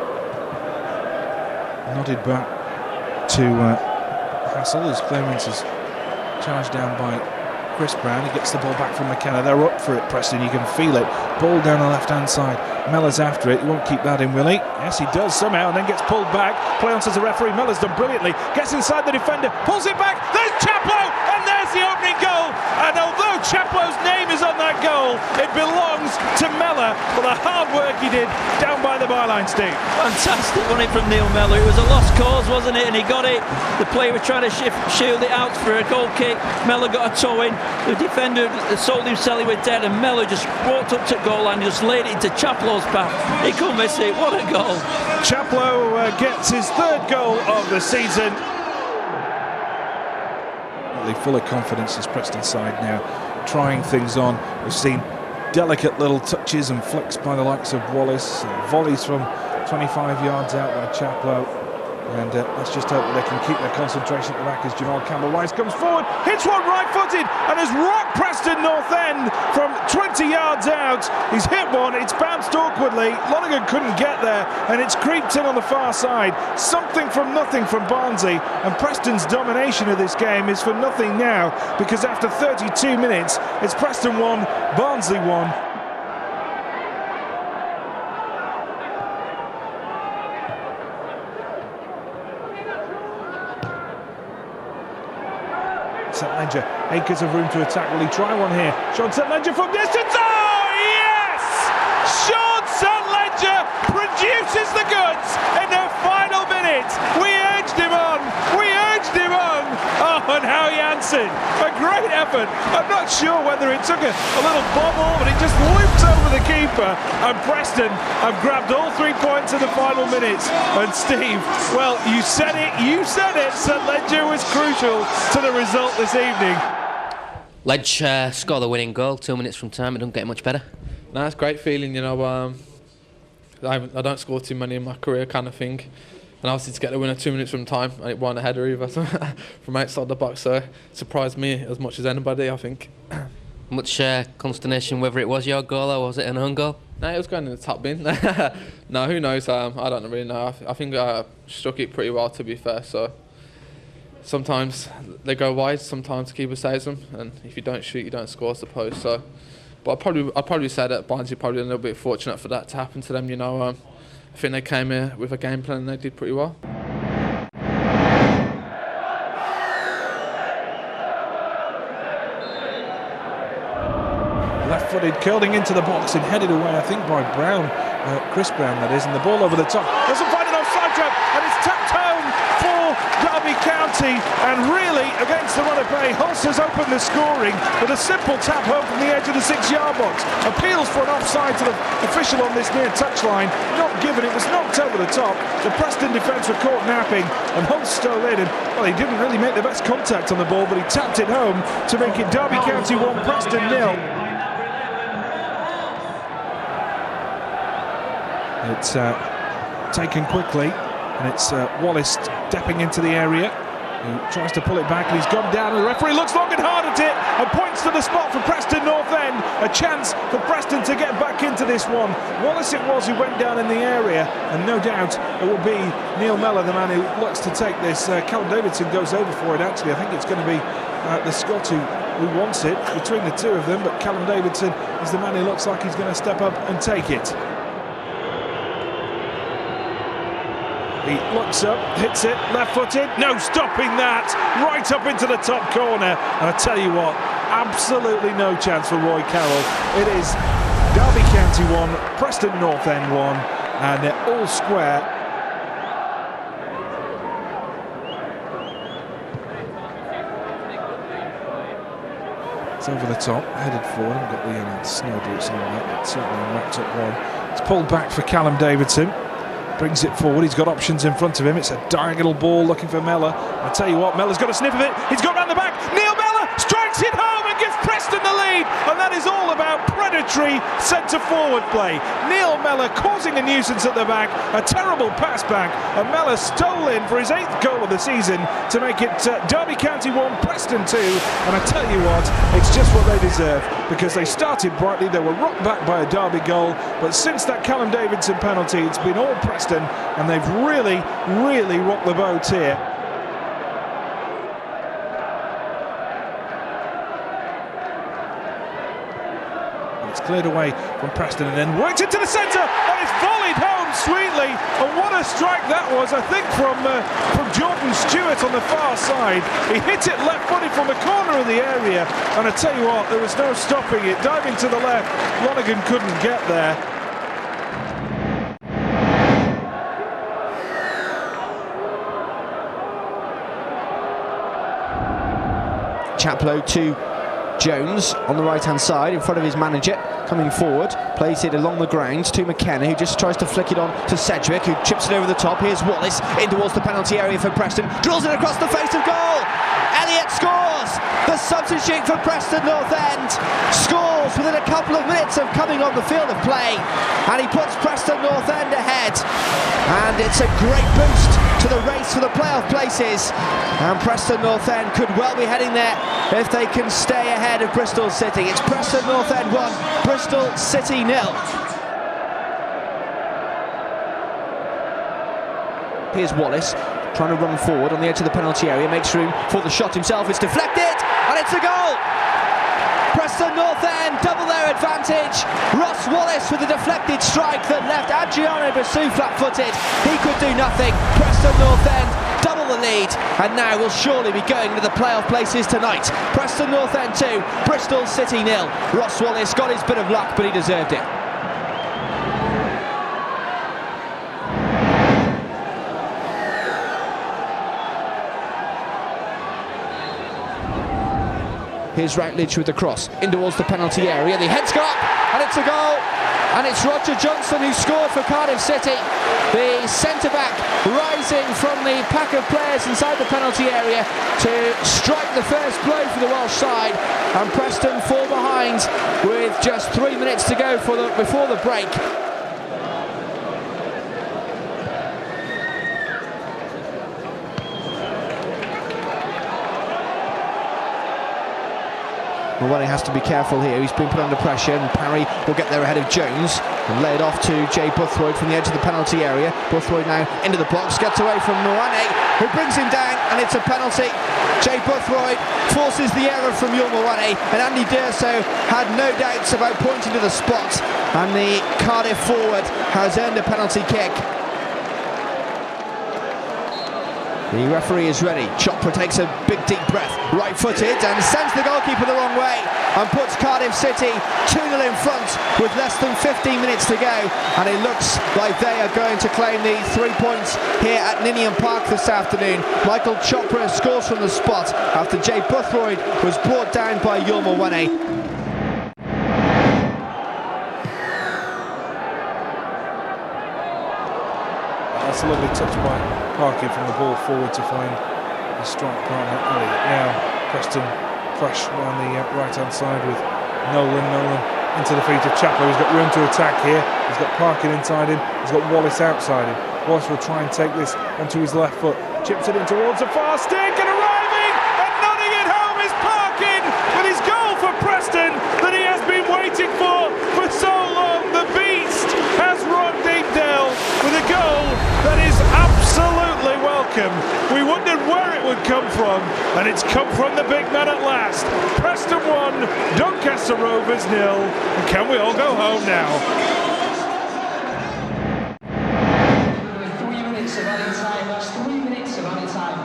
Nodded back to Hassel as clearance is charged down by Chris Brown. He gets the ball back from McKenna. They're up for it, Preston. You can feel it. Ball down the left-hand side. Mellor's after it. He won't keep that in, will he? Yes, he does somehow, and then gets pulled back. Play on to the referee. Mellor's done brilliantly. Gets inside the defender. Pulls it back. There's Chaplow, and there's the opening goal. And although Chaplow's name is on that goal, it belongs to Mellor for the hard work he did down by the byline, Steve. Fantastic, wasn't it, from Neil Mellor? It was a lost cause, wasn't it? And he got it. The player was trying to shield it out for a goal kick. Mellor got a toe in. The defender sold himself, he went dead, and Mellor just walked up to goal and just laid it into Chaplow's path. He couldn't miss it. What a goal. Chaplow gets his third goal of the season. Really full of confidence is Preston side now, trying things on. We've seen delicate little touches and flicks by the likes of Wallace, volleys from 25 yards out by Chaplow, and let's just hope that they can keep their concentration at the back as Jamal Campbell-Rice comes forward, hits one right-footed and has rocked Preston North End from 20 yards out. He's hit one, it's bounced awkwardly, Lonergan couldn't get there, and it's creeped in on the far side. Something from nothing from Barnsley, and Preston's domination of this game is for nothing now, because after 32 minutes it's Preston 1, Barnsley 1. St Ledger, acres of room to attack. Will he try one here? Sean St Ledger from distance. Oh yes! Sean St Ledger produces the goods in the final minute. We urged him on. We urged him on. Oh, and how he answered. A great effort. I'm not sure whether it took a little bobble, but it just looped over the keeper. And Preston have grabbed all 3 points in the final minutes. And Steve, well, you said it. You said it. St Ledger was crucial to the result this evening. Ledge scored the winning goal 2 minutes from time. It doesn't get much better. No, it's a great feeling, you know. I don't score too many in my career, kind of thing. And obviously to get the winner 2 minutes from time, and it wasn't a header either from outside the box, so it surprised me as much as anybody, I think. Much consternation whether it was your goal or was it an own goal? No, it was going in the top bin. No, who knows? I don't really know. I think I struck it pretty well, to be fair. So sometimes they go wide, sometimes the keeper saves them, and if you don't shoot, you don't score, I suppose. So, but I'd probably say that Barnsley probably a little bit fortunate for that to happen to them. You know, I think they came here with a game plan and they did pretty well. Left-footed, curling into the box and headed away, I think, by Brown, Chris Brown that is, and the ball over the top. Doesn't find an offside trap, and it's tapped home for Derby County, and really, against the run of play, Hulse has opened the scoring with a simple tap home from the edge of the 6-yard box. Appeals for an offside to the official on this near touchline, not given, it was knocked over the top. The Preston defence were caught napping, and Hulse stole in, and well, he didn't really make the best contact on the ball, but he tapped it home to make it Derby County 1, Preston 0. It's taken quickly, and it's Wallace stepping into the area, who tries to pull it back, and he's gone down, and the referee looks long and hard at it and points to the spot for Preston North End. A chance for Preston to get back into this one. Wallace it was who went down in the area, and no doubt it will be Neil Mellor, the man who looks to take this. Callum Davidson goes over for it, actually. I think it's going to be the Scot who wants it between the two of them, but Callum Davidson is the man who looks like he's going to step up and take it. He looks up, hits it, left-footed, no stopping that, right up into the top corner. And I tell you what, absolutely no chance for Roy Carroll. It is Derby County 1, Preston North End 1, and they're all square. It's over the top, headed forward, and got the snow boots on that, but certainly wrapped up one. It's pulled back for Callum Davidson. Brings it forward, he's got options in front of him. It's a diagonal ball looking for Mellor. I tell you what, Mellor's got a sniff of it. He's got round the back. Neil Mellor strikes it home and gives Preston the lead. And that is all about predatory centre-forward play. Neil Mellor causing a nuisance at the back. A terrible pass back. And Mellor stole in for his 8th goal of the season to make it Derby County 1, Preston 2. And I tell you what, it's just what they deserve, because they started brightly. They were rocked back by a Derby goal. But since that Callum Davidson penalty, it's been all Preston. And they've really rocked the boat here. cleared away from Preston and then worked into the centre, and it's volleyed home sweetly. And what a strike that was, I think, from Jordan Stewart on the far side. He hit it left-footed from the corner of the area, and I tell you what, there was no stopping it. Diving to the left, Lonergan couldn't get there. Chaplow to Jones on the right-hand side in front of his manager, coming forward, plays it along the ground to McKenna, who just tries to flick it on to Sedgwick, who chips it over the top. Here's Wallace in towards the penalty area for Preston, drills it across the face of goal. Elliott scores! The substitute for Preston North End scores within a couple of minutes of coming on the field of play, and he puts Preston North End ahead, and it's a great boost to the race for the playoff places, and Preston North End could well be heading there if they can stay ahead of Bristol City. It's Preston North End 1, Bristol City 0. Here's Wallace trying to run forward on the edge of the penalty area, makes room for the shot himself, it's deflected, and it's a goal! Preston North End double their advantage. Ross Wallace with a deflected strike that left Adriano Basu flat-footed. He could do nothing. Preston North End double the lead, and now will surely be going to the playoff places tonight. Preston North End 2, Bristol City 0. Ross Wallace got his bit of luck, but he deserved it. Here's Routledge with the cross in towards the penalty area. The heads go up, and it's a goal. And it's Roger Johnson who scored for Cardiff City. The centre-back rising from the pack of players inside the penalty area to strike the first blow for the Welsh side. And Preston fall behind with just 3 minutes to go before the break. Well, he has to be careful here. He's been put under pressure, and Parry will get there ahead of Jones and lay it off to Jay Buthroyd from the edge of the penalty area. Buthroyd now into the box, gets away from Mwane, who brings him down, and it's a penalty. Jay Buthroyd forces the error from Yul Mwane, and Andy D'Urso had no doubts about pointing to the spot, and the Cardiff forward has earned a penalty kick. The referee is ready. Chopra takes a big deep breath, right-footed, and sends the goalkeeper the wrong way and puts Cardiff City 2-0 in front with less than 15 minutes to go, and it looks like they are going to claim the 3 points here at Ninian Park this afternoon. Michael Chopra scores from the spot after Jay Buthroyd was brought down by Yul Mwane. That's a lovely touch by Parkin from the ball forward to find a strike partner, Elliott. Now Preston fresh around the right-hand side with Nolan into the feet of Chaplow. He's got room to attack here. He's got Parkin inside him. He's got Wallace outside him. Wallace will try and take this onto his left foot. Chips it in towards the far stick, and arriving and nodding it home is Parkin with his goal for Preston that he has been waiting for so long. The beast has run deep down with a goal that is absolutely welcome. We wondered where it would come from, and it's come from the big man at last. Preston 1, Doncaster Rovers 0. And can we all go home now? 3 minutes of added time. That's 3 minutes of added time.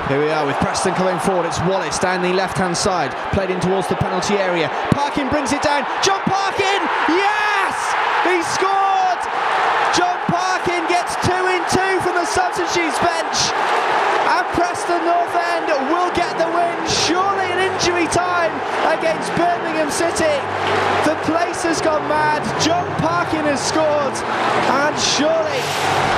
Here we are with Preston coming forward. It's Wallace down the left-hand side, played in towards the penalty area. Parkin brings it down. John Parkin! Yes! He scored! John Parkin gets 2 in 2 from the substitutes bench. And Preston North End will get the win, surely in injury time against Birmingham City. The place has gone mad. John Parkin has scored, and surely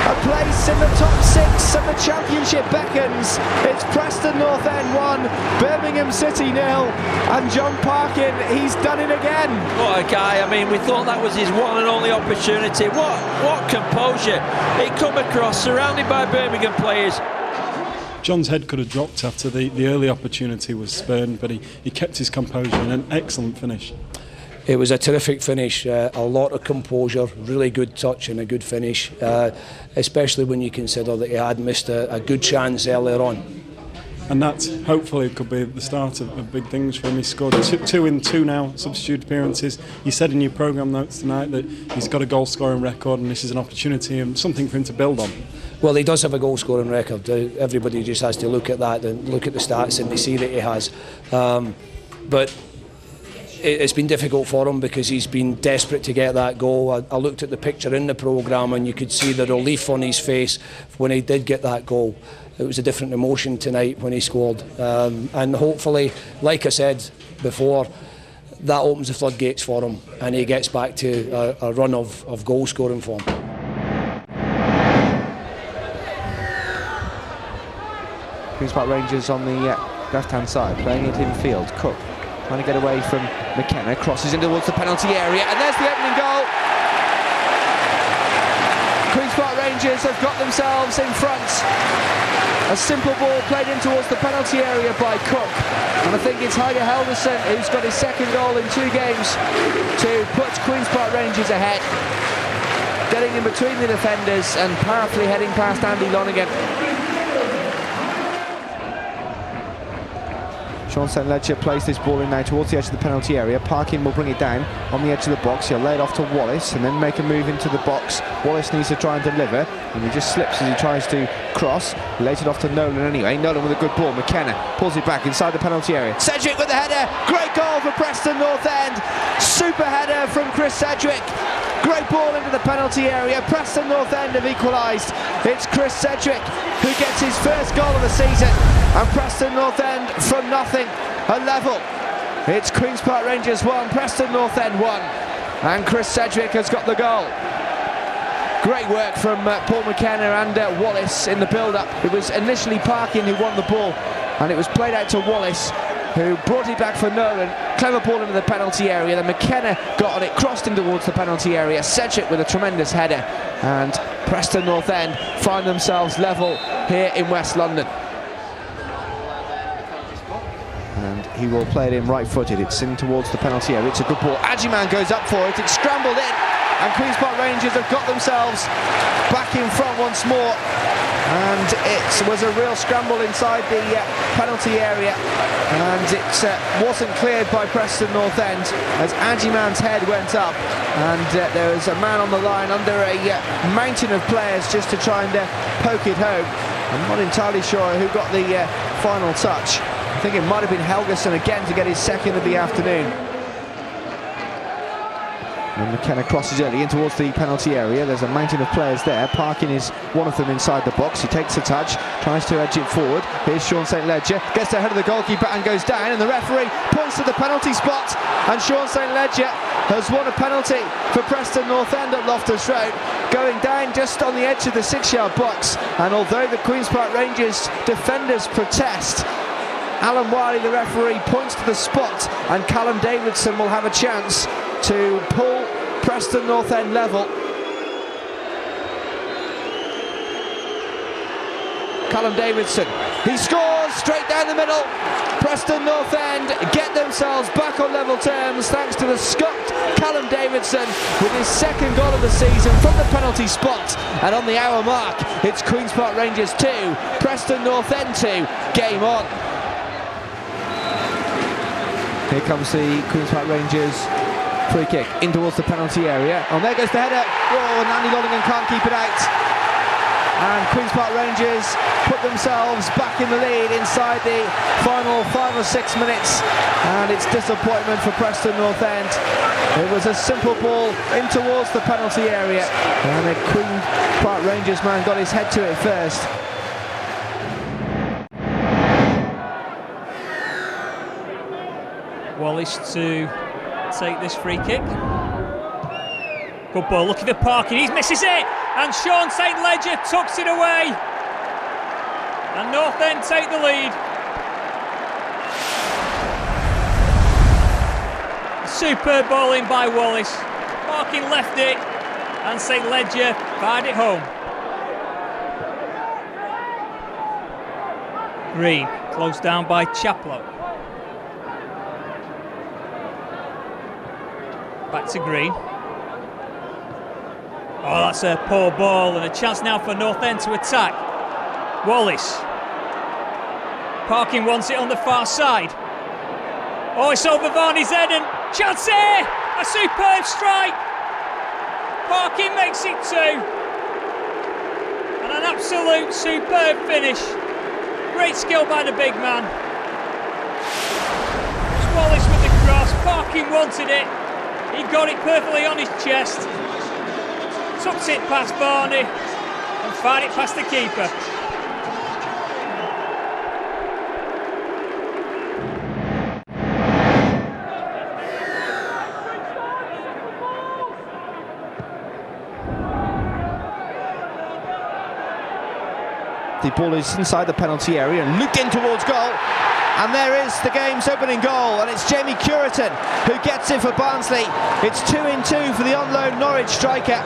a place in the top 6 of the Championship beckons. It's Preston North End 1, Birmingham City 0, and John Parkin, he's done it again. What a guy. I mean, we thought that was his one and only opportunity. What composure. He come across, surrounded by Birmingham players. John's head could have dropped after the early opportunity was spurned, but he kept his composure and an excellent finish. It was a terrific finish, a lot of composure, really good touch and a good finish, especially when you consider that he had missed a good chance earlier on. and that hopefully could be the start of big things for him. He scored two in two now substitute appearances. You said in your programme notes tonight that he's got a goal scoring record, and this is an opportunity and something for him to build on. Well, he does have a goal scoring record. Everybody just has to look at that and look at the stats and they see that he has. But it's been difficult for him because he's been desperate to get that goal. I looked at the picture in the programme and you could see the relief on his face when he did get that goal. It was a different emotion tonight when he scored. And hopefully, like I said before, that opens the floodgates for him and he gets back to a run of goal scoring form. Queen's Park Rangers on the left-hand side, playing it in field. Cook trying to get away from McKenna, crosses in towards the penalty area, and there's the opening goal. Queen's Park Rangers have got themselves in front. A simple ball played in towards the penalty area by Cook, and I think it's Heide Helderson who's got his second goal in 2 games to put Queen's Park Rangers ahead. Getting in between the defenders and powerfully heading past Andy Lonergan. Sean St Ledger plays this ball in now towards the edge of the penalty area. Parkin will bring it down on the edge of the box. He'll lay it off to Wallace and then make a move into the box. Wallace needs to try and deliver, and he just slips as he tries to cross. He lays it off to Nolan anyway. Nolan with a good ball. McKenna pulls it back inside the penalty area. Sedgwick with the header. Great goal for Preston North End. Super header from Chris Sedgwick. Great ball into the penalty area. Preston North End have equalised. It's Chris Sedgwick who gets his first goal of the season, and Preston North End from nothing, a level. It's Queen's Park Rangers 1, Preston North End 1, and Chris Sedgwick has got the goal. Great work from Paul McKenna and Wallace in the build-up. It was initially Parkin who won the ball, and it was played out to Wallace, who brought it back for Nolan. Clever ball into the penalty area. Then McKenna got on it, crossed in towards the penalty area. Sedgwick with a tremendous header, and Preston North End find themselves level here in West London. And he will play it in right-footed. It's in towards the penalty area. It's a good ball. Ajiman goes up for it. It's scrambled in, and Queen's Park Rangers have got themselves back in front once more. And it was a real scramble inside the penalty area, and it wasn't cleared by Preston North End as Ajiman's head went up, and there was a man on the line under a mountain of players just to try and poke it home. I'm not entirely sure who got the final touch. I think it might have been Helgeson again to get his second of the afternoon. And McKenna crosses early in towards the penalty area. There's a mountain of players there. Parkin is one of them inside the box. He takes a touch, tries to edge it forward. Here's Sean St Ledger, gets ahead of the goalkeeper and goes down, and the referee points to the penalty spot, and Sean St Ledger has won a penalty for Preston North End at Loftus Road, going down just on the edge of the 6-yard box. And although the Queen's Park Rangers defenders protest, Alan Wiley, the referee, points to the spot, and Callum Davidson will have a chance to pull Preston North End level. Callum Davidson, he scores straight down the middle. Preston North End get themselves back on level terms thanks to the Scot Callum Davidson with his second goal of the season from the penalty spot. And on the hour mark, it's Queen's Park Rangers 2, Preston North End 2, game on. Here comes the Queen's Park Rangers free kick in towards the penalty area. And there goes the header. Oh, and Andy Lonergan can't keep it out. And Queen's Park Rangers put themselves back in the lead inside the final 5 or 6 minutes. And it's disappointment for Preston North End. It was a simple ball in towards the penalty area, and the Queen's Park Rangers man got his head to it first. Wallace to take this free kick. Good ball, looking for Parkin, he misses it, and Sean St Ledger tucks it away, and North End take the lead. Superb ball in by Wallace. Parkin left it, and St Ledger fired it home. Green, closed down by Chaplow. Back to Green. Oh, that's a poor ball, and a chance now for North End to attack. Wallace. Parkin wants it on the far side. Oh, it's over Varney's head and chance here! A superb strike! Parkin makes it 2. And an absolute superb finish. Great skill by the big man. Wallace with the cross. Parkin wanted it. He got it perfectly on his chest. Tucks it past Varney and fired it past the keeper. The ball is inside the penalty area and looped in towards goal. And there is the game's opening goal, and it's Jamie Curitan who gets it for Barnsley. It's 2-2 for the on loan Norwich striker,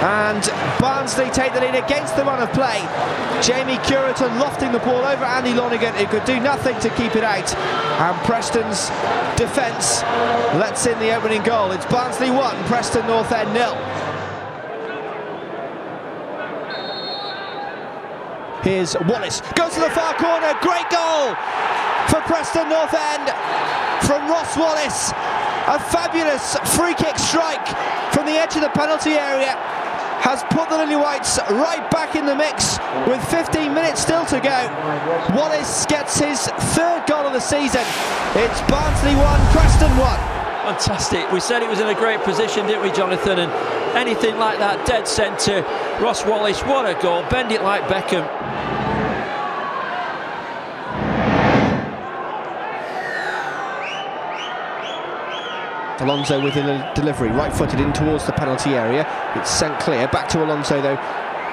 and Barnsley take the lead against the run of play. Jamie Curitan lofting the ball over Andy Lonergan, who could do nothing to keep it out, and Preston's defence lets in the opening goal. It's Barnsley 1, Preston North End 0. Here's Wallace, goes to the far corner, great goal for Preston North End from Ross Wallace. A fabulous free kick strike from the edge of the penalty area has put the Lily Whites right back in the mix with 15 minutes still to go. Wallace gets his 3rd goal of the season. It's Barnsley 1, Preston 1. Fantastic. We said it was in a great position, didn't we, Jonathan? And anything like that, dead centre. Ross Wallace, what a goal. Bend it like Beckham. Alonso with the delivery, right-footed in towards the penalty area. It's sent clear, back to Alonso though,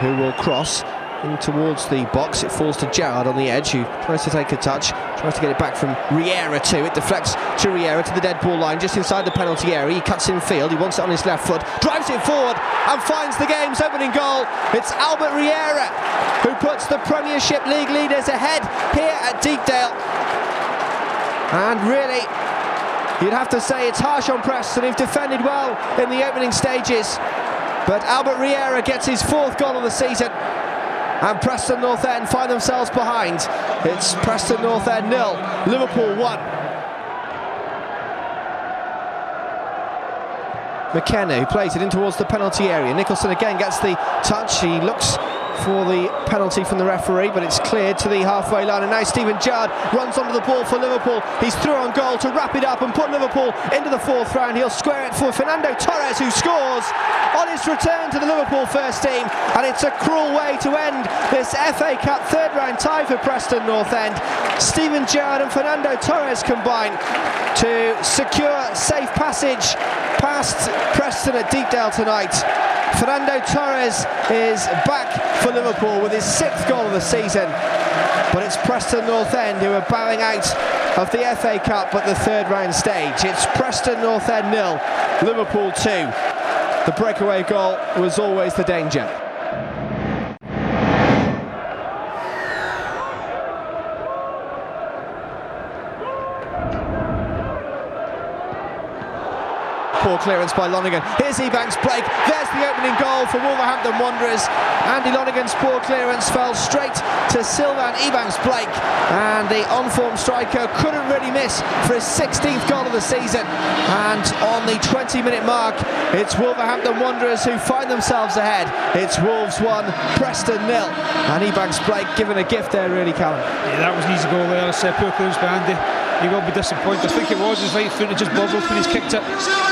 who will cross in towards the box. It falls to Gerrard on the edge, who tries to take a touch, tries to get it back from Riera too. It deflects to Riera to the dead ball line, just inside the penalty area. He cuts in field, he wants it on his left foot, drives it forward and finds the game's opening goal. It's Albert Riera who puts the Premiership League leaders ahead here at Deepdale. And really, you'd have to say it's harsh on Preston, who've defended well in the opening stages. But Albert Riera gets his 4th goal of the season, and Preston North End find themselves behind. It's Preston North End 0, Liverpool 1. McKenna, who plays it in towards the penalty area. Nicholson again gets the touch. He looks for the penalty from the referee, but it's cleared to the halfway line, and now Steven Gerrard runs onto the ball for Liverpool. He's through on goal to wrap it up and put Liverpool into the 4th round. He'll square it for Fernando Torres, who scores on his return to the Liverpool first team, and it's a cruel way to end this FA Cup 3rd round tie for Preston North End. Steven Gerrard and Fernando Torres combine to secure safe passage past Preston at Deepdale tonight. Fernando Torres is back for Liverpool with his 6th goal of the season, but it's Preston North End who are bowing out of the FA Cup at the 3rd round stage. It's Preston North End 0, Liverpool 2. The breakaway goal was always the danger. Poor clearance by Lonergan. Here's Ebanks Blake. There's the opening goal for Wolverhampton Wanderers. Andy Lonergan's poor clearance fell straight to Sylvain Ebanks Blake, and the on-form striker couldn't really miss for his 16th goal of the season. And on the 20-minute mark, it's Wolverhampton Wanderers who find themselves ahead. It's Wolves 1, Preston 0, and Ebanks Blake given a gift there, really, Callum. Yeah, that was an easy goal there. I said poor clearance by Andy. He won't be disappointed. I think it was his right foot, it just bobbled when he's kicked it.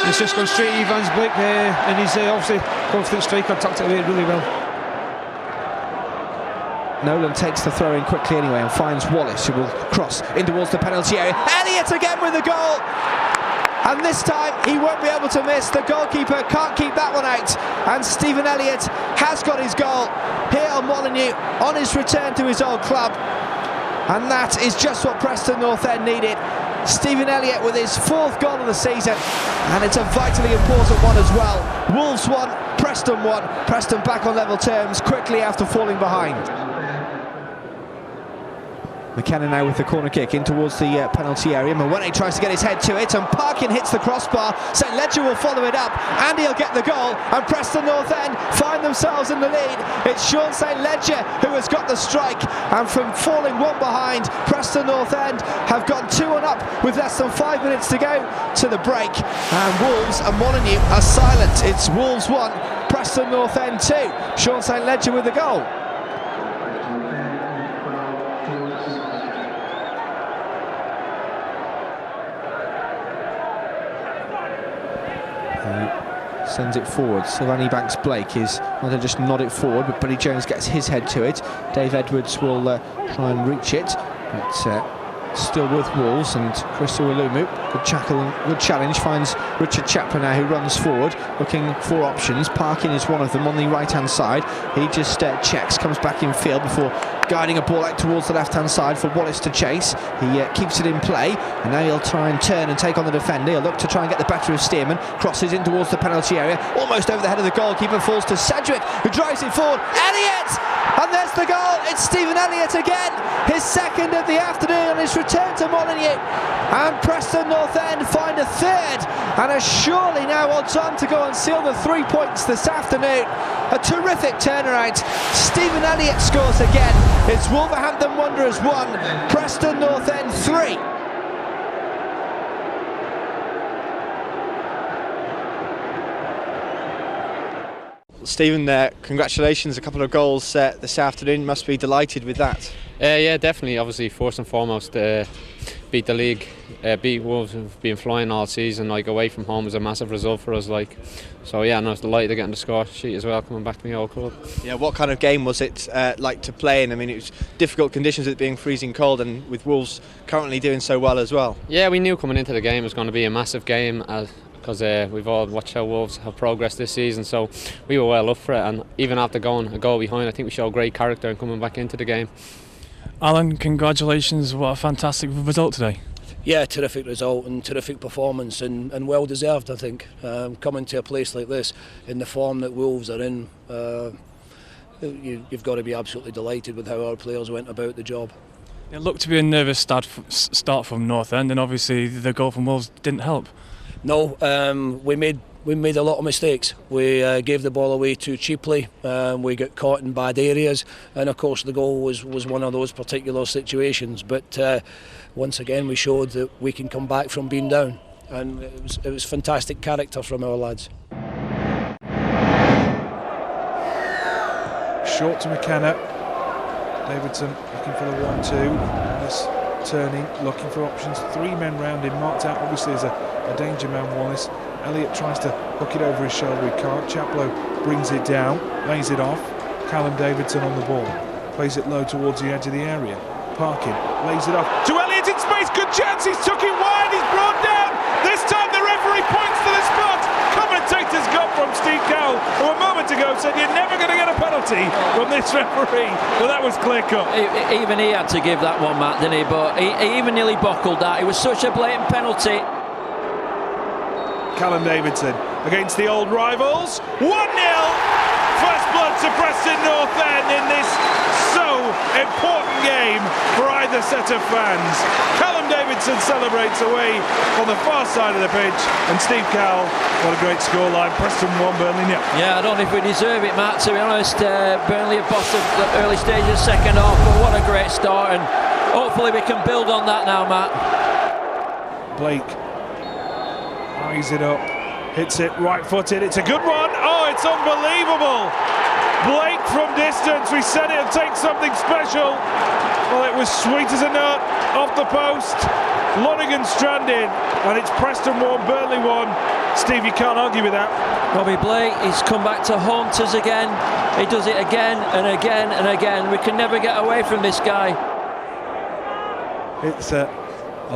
It's just gone straight to Evans Blake, and he's obviously confident striker, tucked it away really well. Nolan takes the throw in quickly anyway and finds Wallace, who will cross in towards the penalty area. Elliott again with the goal, and this time he won't be able to miss. The goalkeeper can't keep that one out, and Stephen Elliott has got his goal here on Molineux on his return to his old club. And that is just what Preston North End needed. Stephen Elliott with his 4th goal of the season, and it's a vitally important one as well. Wolves 1, Preston 1. Preston back on level terms quickly after falling behind. McKenna now with the corner kick in towards the penalty area. Mwene tries to get his head to it, and Parkin hits the crossbar. St Ledger will follow it up, and he'll get the goal, and Preston North End find themselves in the lead. It's Sean St Ledger who has got the strike, and from falling one behind, Preston North End have gone 2-1 up with less than 5 minutes to go to the break, and Wolves and Molineux are silent. It's Wolves 1, Preston North End 2. Sean St Ledger with the goal. Sends it forward. Sylvani Banks-Blake is not to just nod it forward, but Buddy Jones gets his head to it. Dave Edwards will try and reach it, but still with Wolves, and Chris Uwalumu, good challenge, finds Richard Chaplin now, who runs forward looking for options. Parkin is one of them on the right hand side. He just checks, comes back in field before guiding a ball out towards the left hand side for Wallace to chase. He keeps it in play, and now he'll try and turn and take on the defender. He'll look to try and get the better of Stearman, crosses in towards the penalty area, almost over the head of the goalkeeper, falls to Sedgwick, who drives it forward. Elliott! And there's the goal. It's Stephen Elliott again, his second of the afternoon on his return to Molineux. And Preston North End find a third, and are surely now odds on to go and seal the 3 points this afternoon. A terrific turnaround. Stephen Elliott scores again. It's Wolverhampton Wanderers 1, Preston North End 3. Stephen, congratulations, a couple of goals this afternoon. Must be delighted with that. Yeah, definitely. Obviously, first and foremost, beat the league, beat Wolves, who've been flying all season. Like, away from home was a massive result for us. Like, so yeah, and I was delighted to get on the score sheet as well, coming back to my old club. Yeah, what kind of game was it like to play in? I mean, it was difficult conditions, it being freezing cold, and with Wolves currently doing so well as well. Yeah, we knew coming into the game it was going to be a massive game, because we've all watched how Wolves have progressed this season, so we were well up for it, and even after going a goal behind, I think we showed great character and coming back into the game. Alan, congratulations, what a fantastic result today. Yeah, terrific result and terrific performance, and well deserved, I think. Coming to a place like this in the form that Wolves are in, you've got to be absolutely delighted with how our players went about the job. It looked to be a nervous start from North End, and obviously the goal from Wolves didn't help. No, we made a lot of mistakes. We gave the ball away too cheaply. We got caught in bad areas, and of course the goal was one of those particular situations. But once again, we showed that we can come back from being down, and it was fantastic character from our lads. Short to McKenna. Davidson looking for the 1-2. Wallace turning, looking for options. 3 men round him, marked out obviously as a danger man, Wallace. Elliott tries to hook it over his shoulder, he can't. Chaplow brings it down, lays it off. Callum Davidson on the ball, plays it low towards the edge of the area. Parkin lays it off to Elliott in space, good chance, he's took it wide, he's brought down. This time the referee points to the spot. Commentators got from Steve Cowell, who a moment ago said you're never going to get a penalty from this referee, but that was clear cut. Even he had to give that one, Matt, didn't he? But he even nearly buckled that. It was such a blatant penalty. Callum Davidson against the old rivals. 1-0. First blood to Preston North End in this so important game for either set of fans. Callum Davidson celebrates away on the far side of the pitch, and Steve Cowell, what a great scoreline. Preston 1, Burnley 0. Yeah, I don't know if we deserve it, Matt, to be honest. Burnley have bossed the early stages of the second half, but what a great start, and hopefully we can build on that now, Matt. Blake eyes it up, hits it right-footed, it's a good one. Oh, it's unbelievable. Blake from distance, we said it would take something special. Well, it was sweet as a nut, off the post. Lonergan stranded, and it's Preston 1, Burnley 1. Steve, you can't argue with that. Robbie Blake, he's come back to haunt us again. He does it again and again and again. We can never get away from this guy. It's a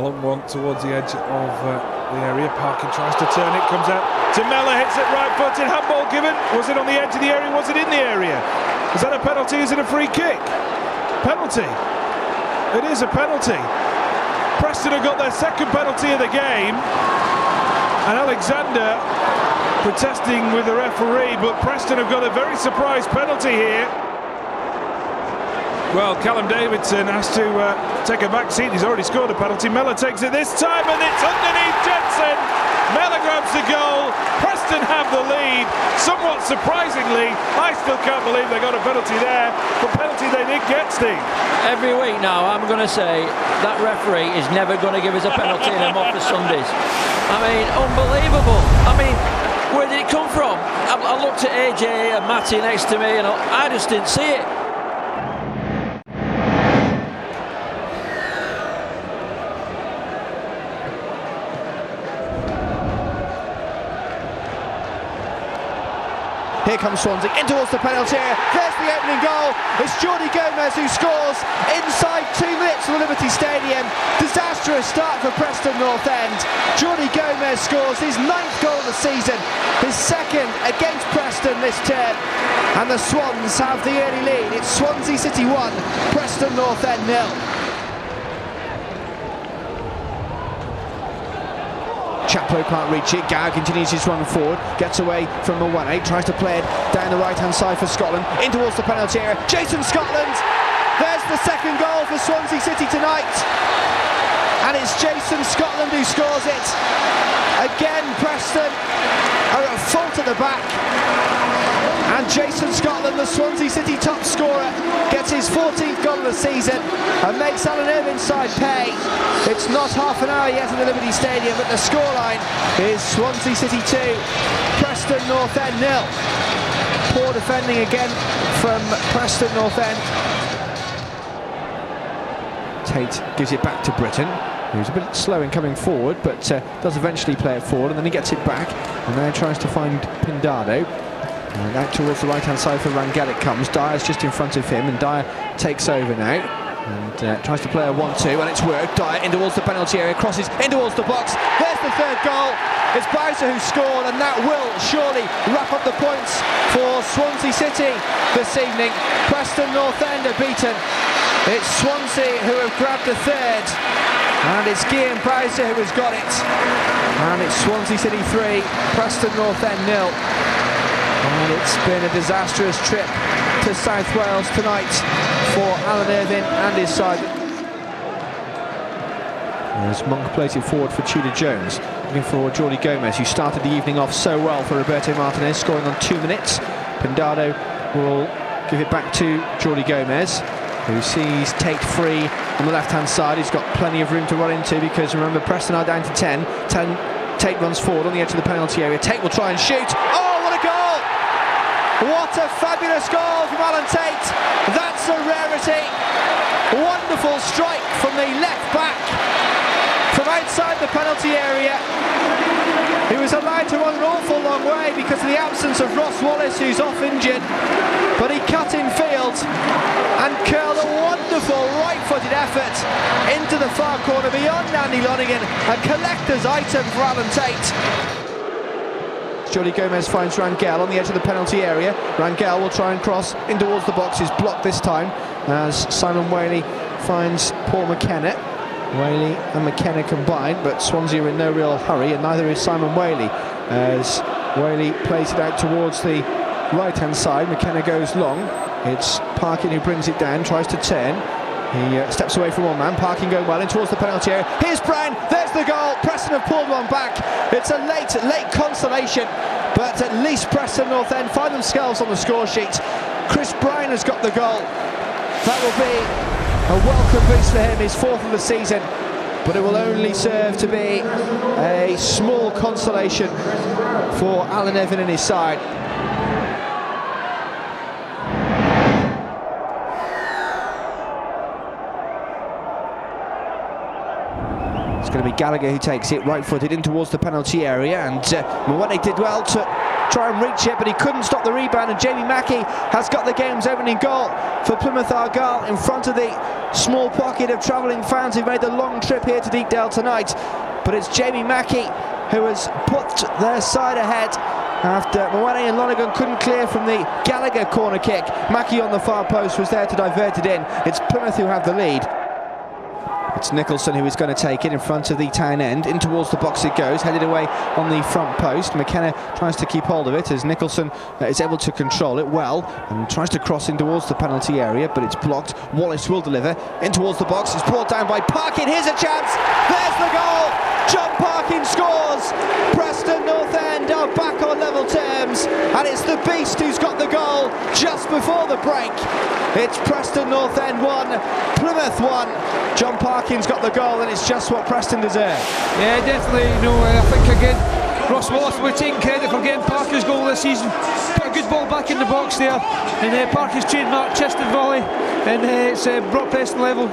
long one towards the edge of the area. Parkin tries to turn it, comes out to Mellor, hits it right-footed. Handball given. Was it on the edge of the area? Was it in the area? Is that a penalty? Is it a free kick? Penalty. It is a penalty. Preston have got their second penalty of the game, and Alexander protesting with the referee, but Preston have got a very surprise penalty here. Well, Callum Davidson has to take a back seat. He's already scored a penalty. Mellor takes it this time, and it's underneath Jensen. Mellor grabs the goal. Preston have the lead. Somewhat surprisingly, I still can't believe they got a penalty there. The penalty they did get, Steve. Every week now, I'm going to say that referee is never going to give us a penalty in them off the Sundays. I mean, unbelievable. I mean, where did it come from? I looked at AJ and Matty next to me, and I just didn't see it. Here comes Swansea in towards the penalty area. There's the opening goal. It's Jordi Gomez who scores inside 2 minutes of the Liberty Stadium. Disastrous start for Preston North End. Jordi Gomez scores his 9th goal of the season, his 2nd against Preston this term. And the Swans have the early lead. It's Swansea City 1, Preston North End 0. Chaplow can't reach it. Gow continues his run forward, gets away from Mawene, tries to play it down the right-hand side for Scotland, in towards the penalty area. Jason Scotland! There's the 2nd goal for Swansea City tonight. And it's Jason Scotland who scores it. Again, Preston are at fault at the back. And Jason Scotland, the Swansea City top scorer, gets his 14th goal of the season and makes Alan Irvine's side pay. It's not half an hour yet in the Liberty Stadium, but the scoreline is Swansea City 2, Preston North End 0. Poor defending again from Preston North End. Tate gives it back to Britton, who's a bit slow in coming forward, but does eventually play it forward, and then he gets it back, and then tries to find Pindado. And out towards the right-hand side for Rangel it comes. Dyer's just in front of him, and Dyer takes over now and tries to play a 1-2, and it's worked. Dyer in towards the penalty area, crosses in towards the box. There's the 3rd goal. It's Bowser who scored, and that will surely wrap up the points for Swansea City this evening. Preston North End are beaten. It's Swansea who have grabbed the 3rd, and it's Guillaume Bowser who has got it. And it's Swansea City 3, Preston North End 0. And it's been a disastrous trip to South Wales tonight for Alan Irvine and his side. As Monk plays it forward for Tudor Jones, looking for Jordi Gomez, who started the evening off so well for Roberto Martinez, scoring on 2 minutes. Pindado will give it back to Jordi Gomez, who sees Tate free on the left-hand side. He's got plenty of room to run into, because remember, Preston are down to 10. Tate runs forward on the edge of the penalty area. Tate will try and shoot. Oh, what a goal! What a fabulous goal from Alan Tate. That's a rarity. Wonderful strike from the left back from outside the penalty area. He was allowed to run an awful long way because of the absence of Ross Wallace, who's off injured, but he cut in field and curled a wonderful right-footed effort into the far corner beyond Andy Lonigan, a collector's item for Alan Tate. Jordi Gomez finds Rangel on the edge of the penalty area. Rangel will try and cross in towards the box. He's blocked this time as Simon Whaley finds Paul McKenna. Whaley and McKenna combined, but Swansea are in no real hurry, and neither is Simon Whaley, as Whaley plays it out towards the right-hand side. McKenna goes long. It's Parkin who brings it down, tries to turn. He steps away from one man. Parkin going well in towards the penalty area. Here's Brown. There's the goal. Preston have pulled one back. It's a late consolation, but at least Preston North End find themselves on the score sheet. Chris Brown has got the goal. That will be a welcome boost for him, his 4th of the season, but it will only serve to be a small consolation for Alan Irvine and his side. It's going to be Gallagher who takes it right-footed in towards the penalty area, and Mawene did well to try and reach it, but he couldn't stop the rebound, and Jamie Mackey has got the game's opening goal for Plymouth Argyle in front of the small pocket of travelling fans who've made the long trip here to Deepdale tonight. But it's Jamie Mackey who has put their side ahead after Mawene and Lonigan couldn't clear from the Gallagher corner kick. Mackey on the far post was there to divert it in. It's Plymouth who have the lead. It's Nicholson who is going to take it in front of the town end. In towards the box it goes, headed away on the front post. McKenna tries to keep hold of it as Nicholson is able to control it well and tries to cross in towards the penalty area, but it's blocked. Wallace will deliver in towards the box. It's brought down by Parkin. Here's a chance. There's the goal. John Parkin scores. Preston North End are back on level terms, and it's the Beast who's got the goal just before the break. It's Preston North End 1, Plymouth 1. John Parkin's got the goal, and it's just what Preston deserve. Yeah, definitely. You know, I think again, Ross Wallace, we're taking credit for getting Parker's goal this season. Put a good ball back in the box there, and Parker's trademark chest and volley, and it's brought Preston level.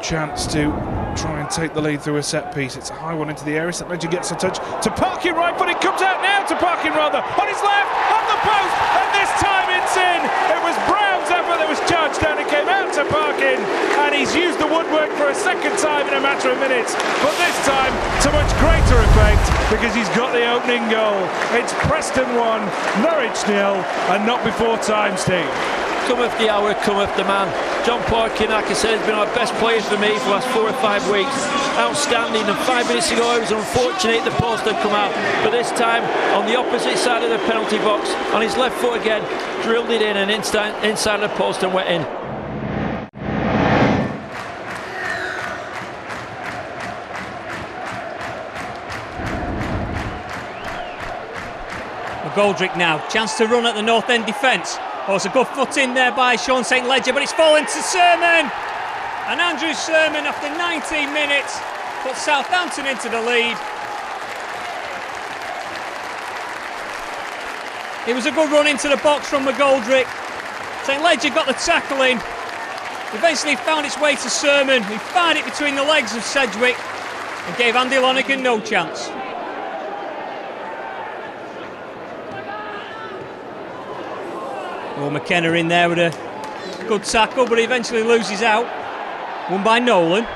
Chance to try and take the lead through a set piece. It's a high one into the area. St Ledger gets a touch to Parkin, right foot. It comes out now to Parkin, rather on his left, on the post, and this time it's in. It was Brown's effort that was charged down. It came out to Parkin, and he's used the woodwork for a second time in a matter of minutes. But this time to much greater effect because he's got the opening goal. It's Preston 1, Norwich 0, and not before time, Steve. Cometh the hour, cometh the man. John Parkin, like I said, has been our best player for me for the last 4 or 5 weeks. Outstanding, and 5 minutes ago it was unfortunate the post had come out, but this time on the opposite side of the penalty box, on his left foot again, drilled it in and inside the post and went in. McGoldrick now, chance to run at the North End defence. Oh, it's a good foot in there by Sean St Ledger, but it's fallen to Sermon. And Andrew Sermon, after 19 minutes, puts Southampton into the lead. It was a good run into the box from McGoldrick. St Ledger got the tackle in. Eventually found its way to Sermon, who fired it between the legs of Sedgwick and gave Andy Lonergan no chance. McKenna in there with a good tackle, but he eventually loses out. Won by Nolan.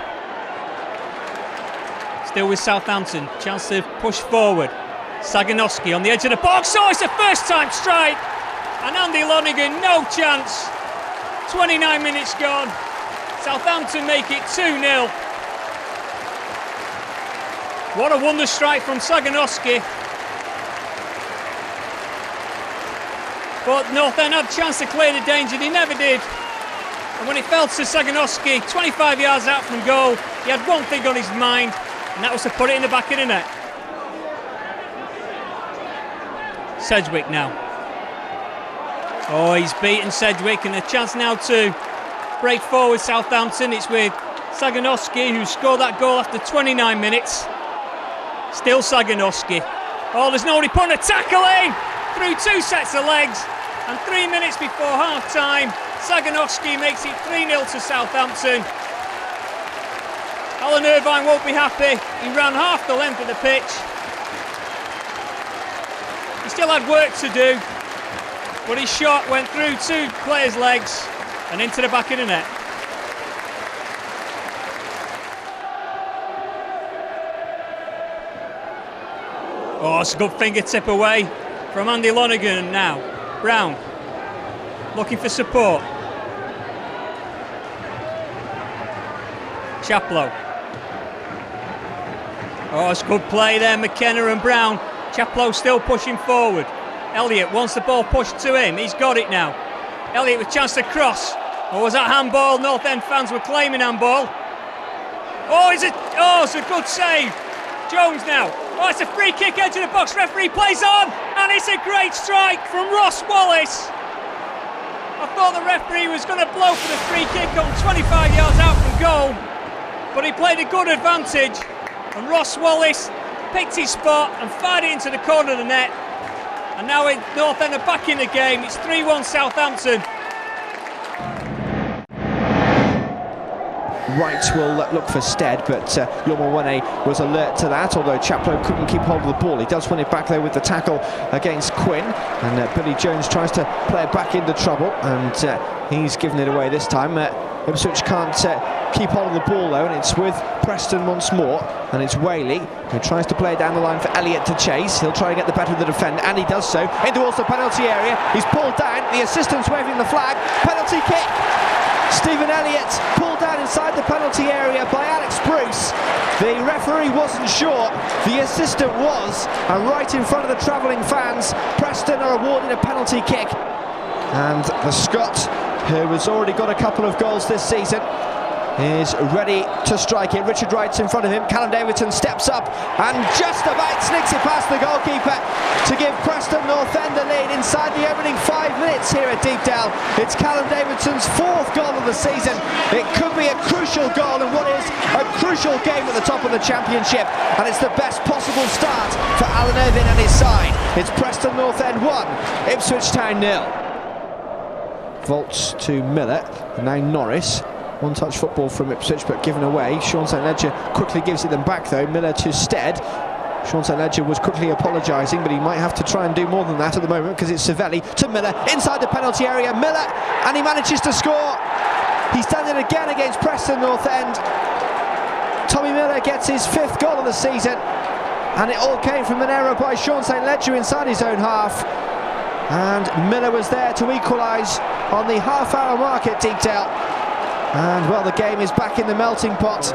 Still with Southampton. Chance to push forward. Saganowski on the edge of the box. Oh, it's a first time strike. And Andy Lonergan, no chance. 29 minutes gone. Southampton make it 2-0. What a wonder strike from Saganowski. But North End had a chance to clear the danger, they never did. And when it fell to Saganowski, 25 yards out from goal, he had one thing on his mind, and that was to put it in the back of the net. Sedgwick now. Oh, he's beaten Sedgwick, and a chance now to break forward Southampton. It's with Saganowski, who scored that goal after 29 minutes. Still Saganowski. Oh, there's nobody putting a tackle in through 2 sets of legs. And 3 minutes before half-time, Saganowski makes it 3-0 to Southampton. Alan Irvine won't be happy. He ran half the length of the pitch. He still had work to do, but his shot went through 2 players' legs and into the back of the net. Oh, it's a good fingertip away from Andy Lonergan now. Brown looking for support. Chaplow. Oh, it's good play there, McKenna and Brown. Chaplow still pushing forward. Elliott wants the ball pushed to him. He's got it now. Elliott with a chance to cross. Oh, was that handball? North End fans were claiming handball. Oh, it's a good save. Jones now. Oh, it's a free kick, edge of the box. Referee plays on, and it's a great strike from Ross Wallace. I thought the referee was going to blow for the free kick on 25 yards out from goal, but he played a good advantage, and Ross Wallace picked his spot and fired it into the corner of the net. And now North End are back in the game. It's 3-1 Southampton. Wright will look for Stead, but Yomawane was alert to that, although Chaplow couldn't keep hold of the ball. He does win it back there with the tackle against Quinn, and Billy Jones tries to play it back into trouble, and he's given it away this time. Ipswich can't keep hold of the ball though, and it's with Preston once more, and it's Whaley who tries to play it down the line for Elliott to chase. He'll try to get the better of the defender, and he does so in towards the penalty area. He's pulled down, the assistant's waving the flag, penalty kick. Stephen Elliott pulled down inside the penalty area by Alex Bruce. The referee wasn't sure, the assistant was, and right in front of the travelling fans, Preston are awarded a penalty kick. And the Scot, who has already got a couple of goals this season, is ready to strike it. Richard Wright's in front of him. Callum Davidson steps up and just about sneaks it past the goalkeeper to give Preston North End the lead inside the opening 5 minutes here at Deepdale. It's Callum Davidson's 4th goal of the season. It could be a crucial goal in what is a crucial game at the top of the Championship, and it's the best possible start for Alan Irvine and his side. It's Preston North End 1, Ipswich Town 0. Volts to Miller, now Norris. One-touch football from Ipswich, but given away. Sean St Ledger quickly gives it them back though. Miller to Stead. Sean St Ledger was quickly apologising, but he might have to try and do more than that at the moment, because it's Savelli to Miller inside the penalty area. Miller, and he manages to score. He's done it again against Preston North End. Tommy Miller gets his 5th goal of the season, and it all came from an error by Sean St Ledger inside his own half. And Miller was there to equalise on the half-hour mark at Deepdale. And well, the game is back in the melting pot.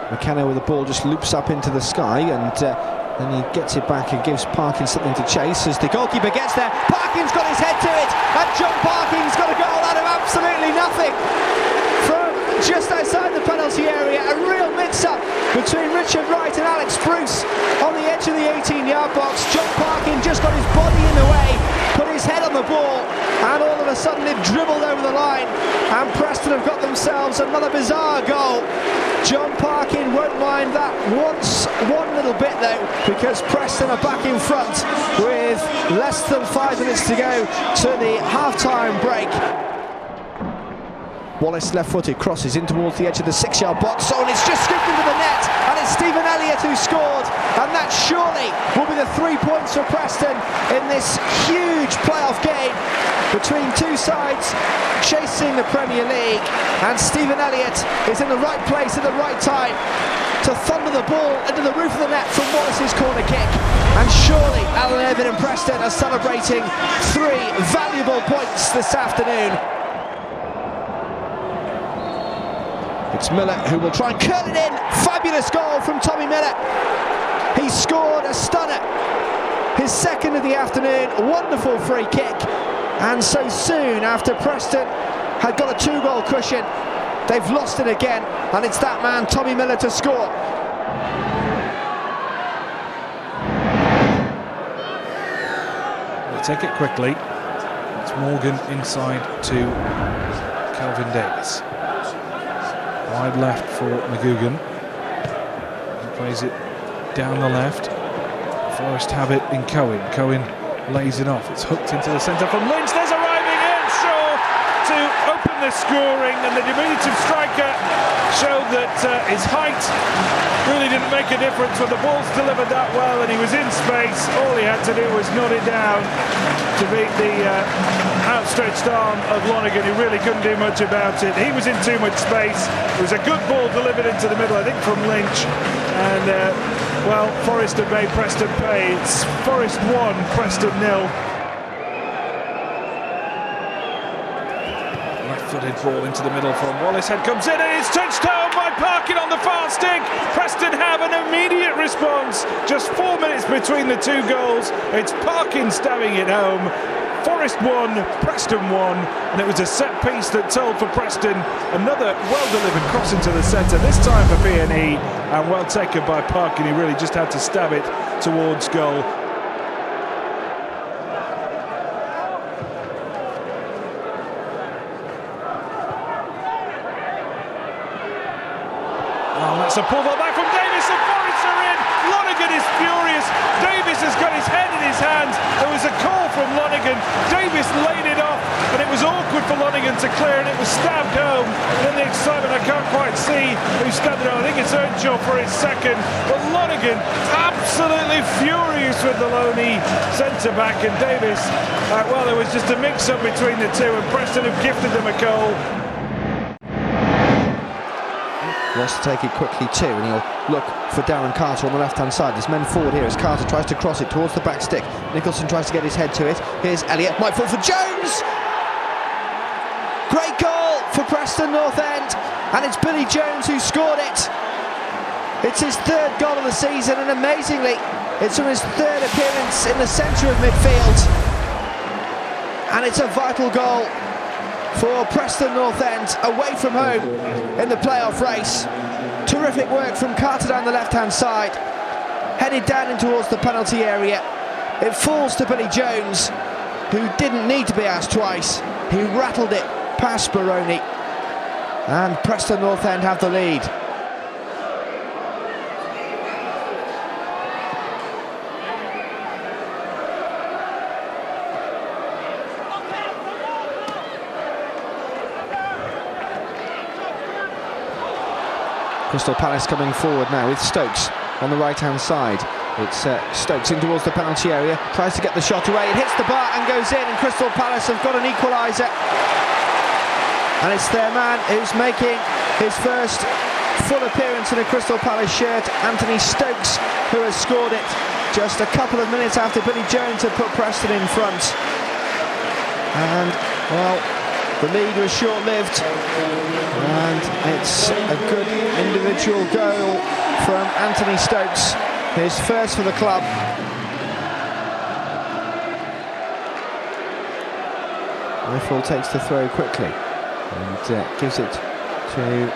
McKenna with the ball just loops up into the sky, and then he gets it back and gives Parkins something to chase as the goalkeeper gets there. Parkins got his head to it, and John Parkins got a goal out of absolutely nothing from just outside the penalty area. A real mix-up between Richard Wright and Alex Bruce on the edge of the 18-yard box. John Parkin just got his body in the way, put his head on the ball, and all of a sudden it dribbled over the line, and Preston have got themselves another bizarre goal. John Parkin won't mind that one little bit though, because Preston are back in front with less than 5 minutes to go to the half-time break. Wallace left-footed crosses in towards the edge of the 6-yard box, and it's just scooped into the net, and it's Stephen Elliott who scored, and that surely will be the 3 points for Preston in this huge playoff game between two sides chasing the Premier League, and Stephen Elliott is in the right place at the right time to thunder the ball into the roof of the net from Wallace's corner kick. And surely Alan Irvine and Preston are celebrating 3 valuable points this afternoon. It's Miller who will try and curl it in. Fabulous goal from Tommy Miller. He scored a stunner, his 2nd of the afternoon. Wonderful free kick, and so soon after Preston had got a 2-goal cushion, they've lost it again, and it's that man Tommy Miller to score. We'll take it quickly. It's Morgan inside to Kelvin Davis. Wide left for McGugan. He plays it down the left. Forest have it in Cohen. Cohen lays it off. It's hooked into the centre from Lynch. There's arriving in Shaw to open the scoring, and the diminutive striker showed that his height really didn't make a difference when the ball's delivered that well and he was in space. All he had to do was nod it down to beat the outstretched arm of Lonergan, who really couldn't do much about it. He was in too much space. It was a good ball delivered into the middle, I think, from Lynch. And, well, Forest have made Preston pay. It's Forest 1, Preston 0. Left-footed ball into the middle from Wallace. Head comes in and it's touched home by Parkin on the far stick. Preston have an immediate response. Just 4 minutes between the 2 goals. It's Parkin stabbing it home. Forest 1, Preston 1, and it was a set piece that told for Preston. Another well-delivered cross into the centre, this time for B&E, and well taken by Parkin. He really just had to stab it towards goal. Oh, that's a pull ball back from Davis, and Forest are in. Lonergan is furious. Davis has got his head in his hands. There was a call from Lonergan. Davis laid it off, and it was awkward for Lonergan to clear, and it was stabbed home. And in the Simon, I can't quite see who's standing on. I think it's Earnshaw for his second. But Lonergan absolutely furious with the loney centre-back, and Davis, well, there was just a mix-up between the two, and Preston have gifted them a goal. Wants to take it quickly too, and he'll look for Darren Carter on the left-hand side. There's men forward here as Carter tries to cross it towards the back stick. Nicholson tries to get his head to it. Here's Elliott, might fall for Jones! Great goal for Preston North End, and it's Billy Jones who scored it. It's his third goal of the season, and amazingly, it's from his third appearance in the centre of midfield. And it's a vital goal for Preston North End away from home in the playoff race. Terrific work from Carter down the left-hand side, headed down in towards the penalty area. It falls to Billy Jones, who didn't need to be asked twice. He rattled it past Baroni, and Preston North End have the lead. Crystal Palace coming forward now with Stokes on the right-hand side. It's Stokes in towards the penalty area, tries to get the shot away, it hits the bar and goes in, and Crystal Palace have got an equaliser. And it's their man who's making his first full appearance in a Crystal Palace shirt, Anthony Stokes, who has scored it just a couple of minutes after Billy Jones had put Preston in front. And, well, the lead was short-lived, and it's a good individual goal from Anthony Stokes, his first for the club. Riffle takes the throw quickly and gives it to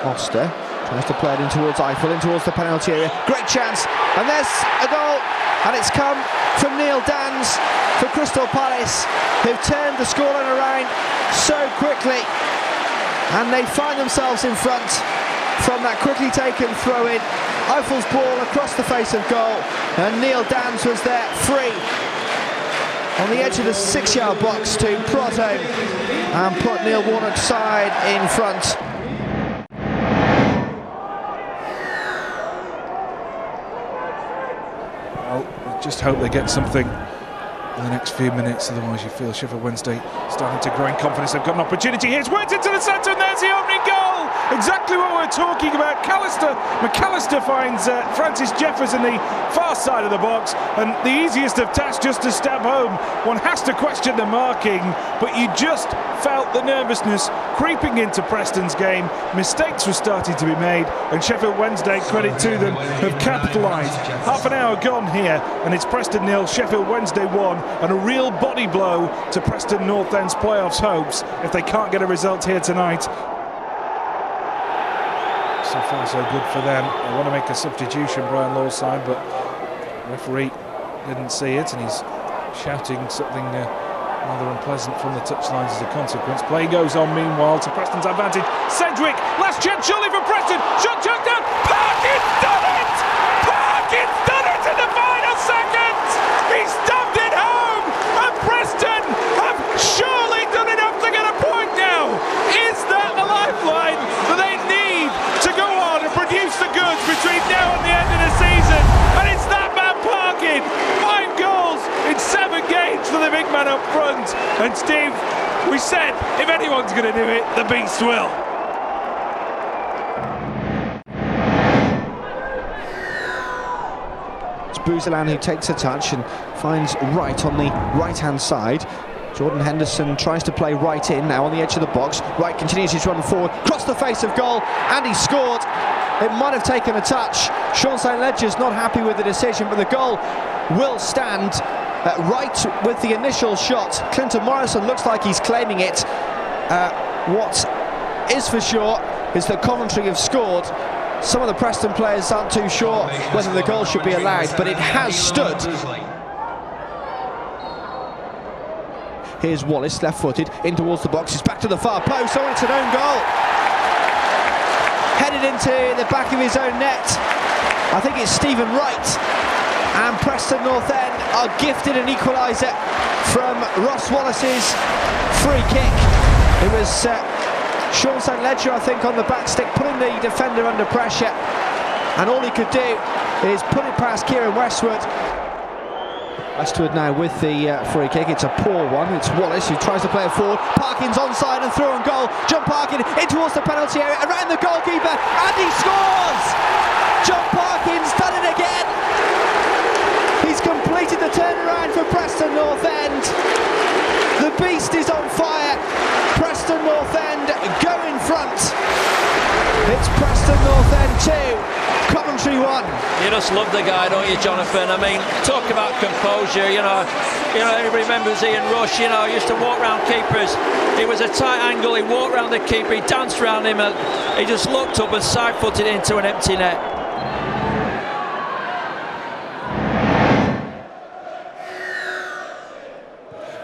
Oster. Tries to play it in towards Eiffel, in towards the penalty area. Great chance, and there's a goal, and it's come from Neil Dans for Crystal Palace, who've turned the scoreline around so quickly, and they find themselves in front from that quickly taken throw-in. Eiffel's ball across the face of goal, and Neil Dans was there free on the edge of the 6-yard box to prod home and put Neil Warnock's side in front. Well, I just hope they get something in the next few minutes, otherwise you feel Sheffield Wednesday starting to grow in confidence. They've got an opportunity. Here's Words into the centre, and there's the opening goal! Exactly what we're talking about. McAllister finds Francis Jeffers in the far side of the box, and the easiest of tasks just to stab home. One has to question the marking, but you just felt the nervousness creeping into Preston's game. Mistakes were starting to be made, and Sheffield Wednesday, credit to them, have capitalised. Half an hour gone here, and it's Preston 0, Sheffield Wednesday 1, and a real body blow to Preston North End's playoffs hopes if they can't get a result here tonight. So far so good for them. They want to make a substitution, Brian Law's side, but the referee didn't see it, and he's shouting something rather unpleasant from the touchlines as a consequence. Play goes on meanwhile to Preston's advantage. Sedgwick, last chance surely for Preston. Shot chucked down. Parkin's done it! Parkin's done it in the final seconds! He's stuffed it home! And Preston have surely done enough to get a point now! Is that the lifeline that they need to go on and produce the goods between now and the end of the season? And it's that man Parkin! 5 goals in 7 games for the big man up front. And Steve, we said if anyone's going to do it, the Beast will. It's Bouzelan who takes a touch and finds Wright on the right-hand side. Jordan Henderson tries to play Wright in now on the edge of the box. Wright continues his run forward, cross the face of goal, and he scored. It might have taken a touch. Sean St. Ledger's not happy with the decision, but the goal will stand. Wright with the initial shot. Clinton Morrison looks like he's claiming it. What is for sure is that Coventry have scored. Some of the Preston players aren't too sure whether the goal should be allowed, but it has stood. Here's Wallace, left-footed, in towards the box. He's back to the far post. Oh, it's an own goal. Headed into the back of his own net. I think it's Stephen Wright. And Preston North End are gifted an equaliser from Ross Wallace's free kick. It was Sean St Ledger, I think, on the back stick, putting the defender under pressure, and all he could do is put it past Kieran Westwood. Westwood now with the free kick. It's a poor one. It's Wallace who tries to play it forward. Parkins onside and through on goal. John Parkin in towards the penalty area, around the goalkeeper, and he scores! John Parkin's done it again. He's completed the turnaround for Preston North End. The beast is on fire. Preston North End go in front. It's Preston North End 2, Coventry 1. You just love the guy, don't you, Jonathan? I mean, talk about composure. You know, everybody remembers Ian Rush. You know, he used to walk round keepers. It was a tight angle. He walked round the keeper. He danced round him, and he just looked up and side-footed into an empty net.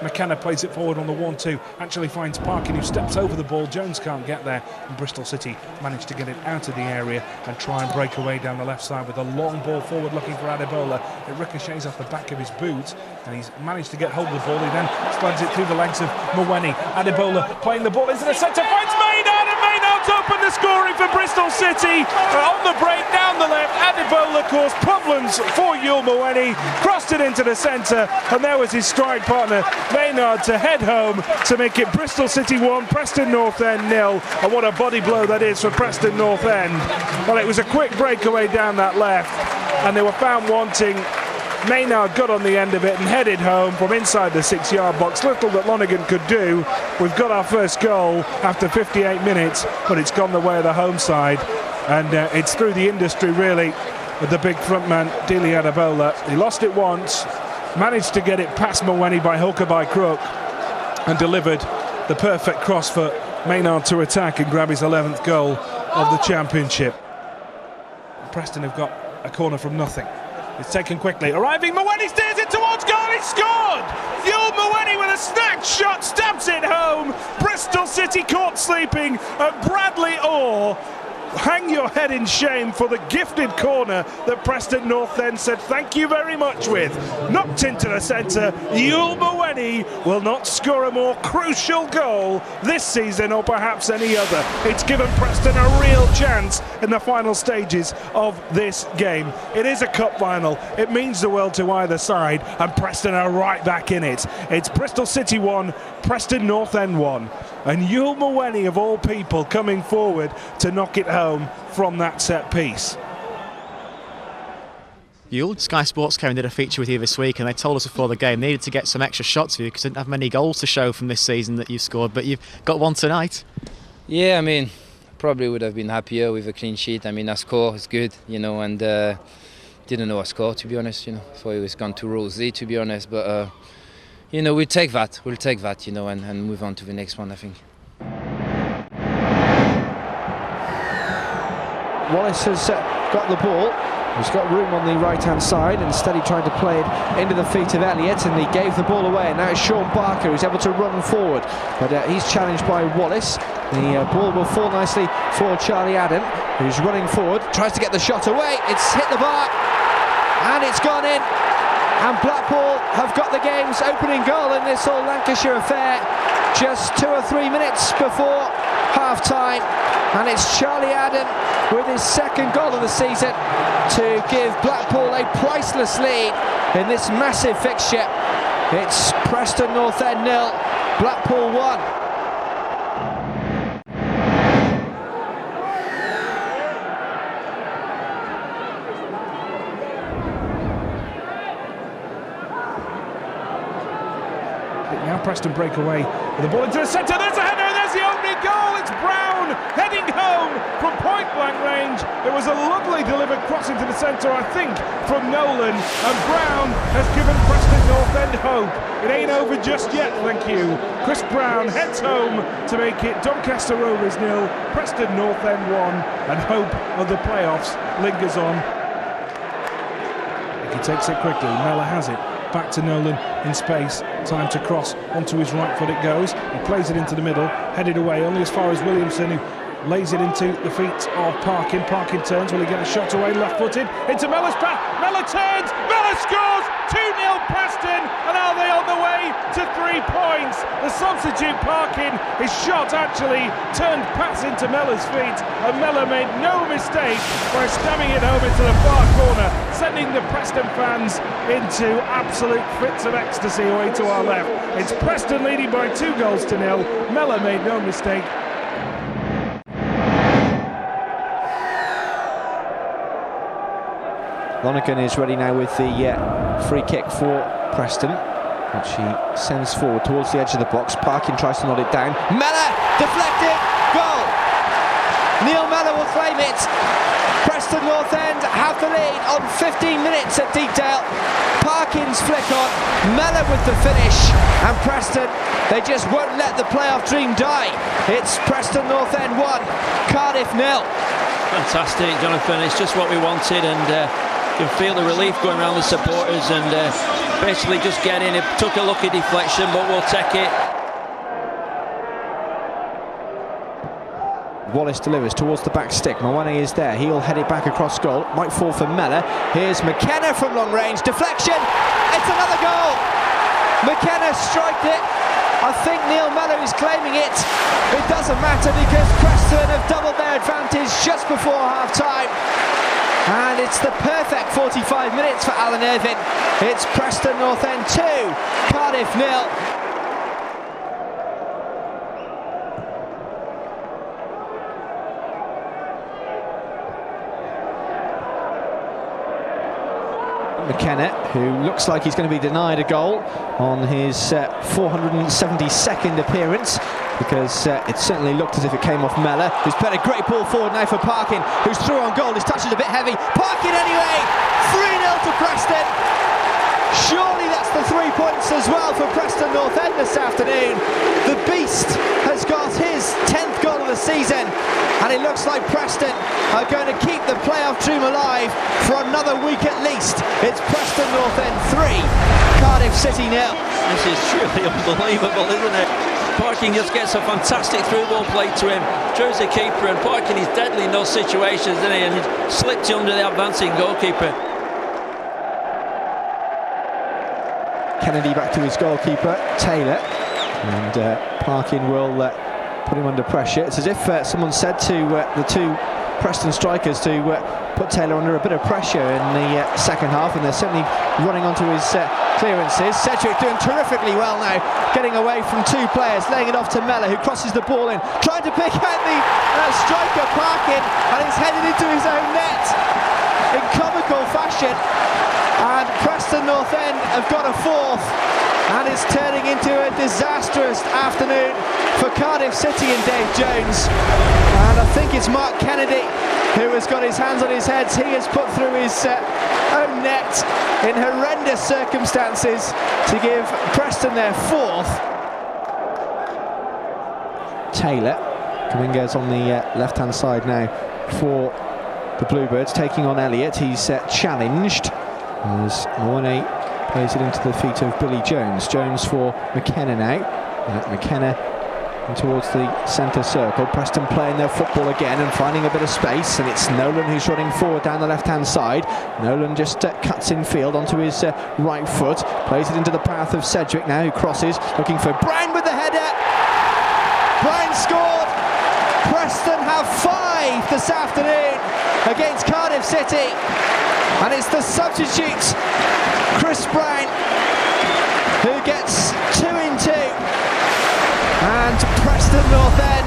McKenna plays it forward on the 1-2, actually finds Parkin, who steps over the ball. Jones can't get there, and Bristol City managed to get it out of the area and try and break away down the left side with a long ball forward looking for Adebola. It ricochets off the back of his boot, and he's managed to get hold of the ball. He then slides it through the legs of Mawene. Adebola playing the ball into the centre, finds Maynard, and Maynard's opened the scoring for Bristol City. On the break down the left, Adebola caused problems for Yul Mawene, crossed it into the centre, and there was his strike partner Maynard to head home to make it Bristol City 1, Preston North End 0. And what a body blow that is for Preston North End. Well, it was a quick breakaway down that left, and they were found wanting. Maynard got on the end of it and headed home from inside the 6-yard box. Little that Lonergan could do. We've got our first goal after 58 minutes, but it's gone the way of the home side, and it's through the industry really with the big frontman Dele Adebola. He lost it once, managed to get it past Mawene by hook or by crook, and delivered the perfect cross for Maynard to attack and grab his 11th goal of the championship. Preston have got a corner from nothing. It's taken quickly, arriving, Mawene steers it towards goal, he scored! Yul Mawene with a snatch shot stabs it home. Bristol City caught sleeping at Bradley Orr. Hang your head in shame for the gifted corner that Preston North End said thank you very much with. Knocked into the centre, Yul Mawene will not score a more crucial goal this season or perhaps any other. It's given Preston a real chance in the final stages of this game. It is a cup final, it means the world to either side, and Preston are right back in it. It's Bristol City 1, Preston North End 1. And Yul Mawene, of all people, coming forward to knock it home from that set piece. Yul, Sky Sports came and did a feature with you this week, and they told us before the game they needed to get some extra shots for you because they didn't have many goals to show from this season that you've scored, but you've got one tonight. Yeah, I mean, probably would have been happier with a clean sheet. I mean, a score is good, you know, and didn't know a score, to be honest, you know. Thought it was gone to Rule Z, to be honest, but you know, we'll take that, you know, and move on to the next one, I think. Wallace has got the ball. He's got room on the right-hand side, and instead he tried to play it into the feet of Elliott, and he gave the ball away. And now it's Sean Barker who's able to run forward, but he's challenged by Wallace. The ball will fall nicely for Charlie Adam, who's running forward, tries to get the shot away. It's hit the bar, and it's gone in. And Blackpool have got the game's opening goal in this All Lancashire affair just 2 or 3 minutes before half-time. And it's Charlie Adam with his second goal of the season to give Blackpool a priceless lead in this massive fixture. It's Preston North End 0, Blackpool 1. Now Preston break away with the ball into the centre. There's a header, and there's the opening goal. It's Brown heading home from point-blank range. It was a lovely delivered cross into the centre, I think, from Nolan. And Brown has given Preston North End hope. It ain't over just yet, thank you. Chris Brown heads home to make it Doncaster Rovers 0, Preston North End 1, and hope of the playoffs lingers on. He takes it quickly. Mellor has it. Back to Nolan in space, time to cross onto his right foot it goes. He plays it into the middle, headed away only as far as Williamson, who lays it into the feet of Parkin. Parkin turns, will he get a shot away, left-footed, into Mellor's path, Mellor turns, Mellor scores, 2-0 Preston, and are they on the way to 3 points? The substitute Parkin, his shot actually turned pass into Mellor's feet, and Mellor made no mistake by stabbing it home into the far corner, sending the Preston fans into absolute fits of ecstasy away to our left. It's Preston leading by 2-0. Mellor made no mistake. Lonergan is ready now with the free kick for Preston, which he sends forward towards the edge of the box. Parkin tries to nod it down. Mellor deflected, goal! Neil Mellor will claim it. Preston North End have the lead on 15 minutes at Deepdale. Parkin's flick on, Mellor with the finish, and Preston, they just won't let the playoff dream die. It's Preston North End 1, Cardiff 0. Fantastic, Jonathan. It's just what we wanted, and you can feel the relief going around the supporters, and basically just get in. It took a lucky deflection, but we'll take it. Wallace delivers towards the back stick. Mawene is there. He'll head it back across goal. Might fall for Mellor. Here's McKenna from long range. Deflection. It's another goal. McKenna striked it. I think Neil Mellor is claiming it. It doesn't matter because Preston have doubled their advantage just before half-time. And it's the perfect 45 minutes for Alan Irvine. It's Preston North End 2, Cardiff 0. McKenna, who looks like he's going to be denied a goal on his 472nd appearance, because it certainly looked as if it came off Mellor, who's put a great ball forward now for Parkin, who's through on goal. His touch is a bit heavy. Parkin anyway, 3-0 to Preston. Surely that's the 3 points as well for Preston North End this afternoon. The Beast has got his 10th goal of the season, and it looks like Preston are going to keep the playoff dream alive for another week at least. It's Preston North End 3, Cardiff City 0. This is truly unbelievable, isn't it? Parkin just gets a fantastic through ball played to him, throws the keeper, and Parkin is deadly in those situations, isn't he? And he slipped under the advancing goalkeeper. Kennedy back to his goalkeeper, Taylor, and Parkin will put him under pressure. It's as if someone said to the two Preston strikers to put Taylor under a bit of pressure in the second half, and they're certainly running onto his clearances. Sedgwick doing terrifically well now, getting away from 2 players, laying it off to Mellor, who crosses the ball in, trying to pick out the striker Parkin, and he's headed into his own net in comical fashion. And Preston North End have got a 4th, and it's turning into a disastrous afternoon for Cardiff City and Dave Jones. And I think it's Mark Kennedy who has got his hands on his head. He has put through his own net in horrendous circumstances to give Preston their 4th. Taylor, Kaminga's on the left-hand side now for the Bluebirds, taking on Elliott. He's challenged as Mawene plays it into the feet of Billy Jones. Jones for McKenna now. McKenna towards the centre circle. Preston playing their football again and finding a bit of space, and it's Nolan who's running forward down the left-hand side. Nolan just cuts in field onto his right foot, plays it into the path of Sedgwick now, who crosses, looking for Brown with the header. Brown scored. Preston have 5 this afternoon against Cardiff City, and it's the substitute Chris Brown who gets 2 in 2. And Preston North End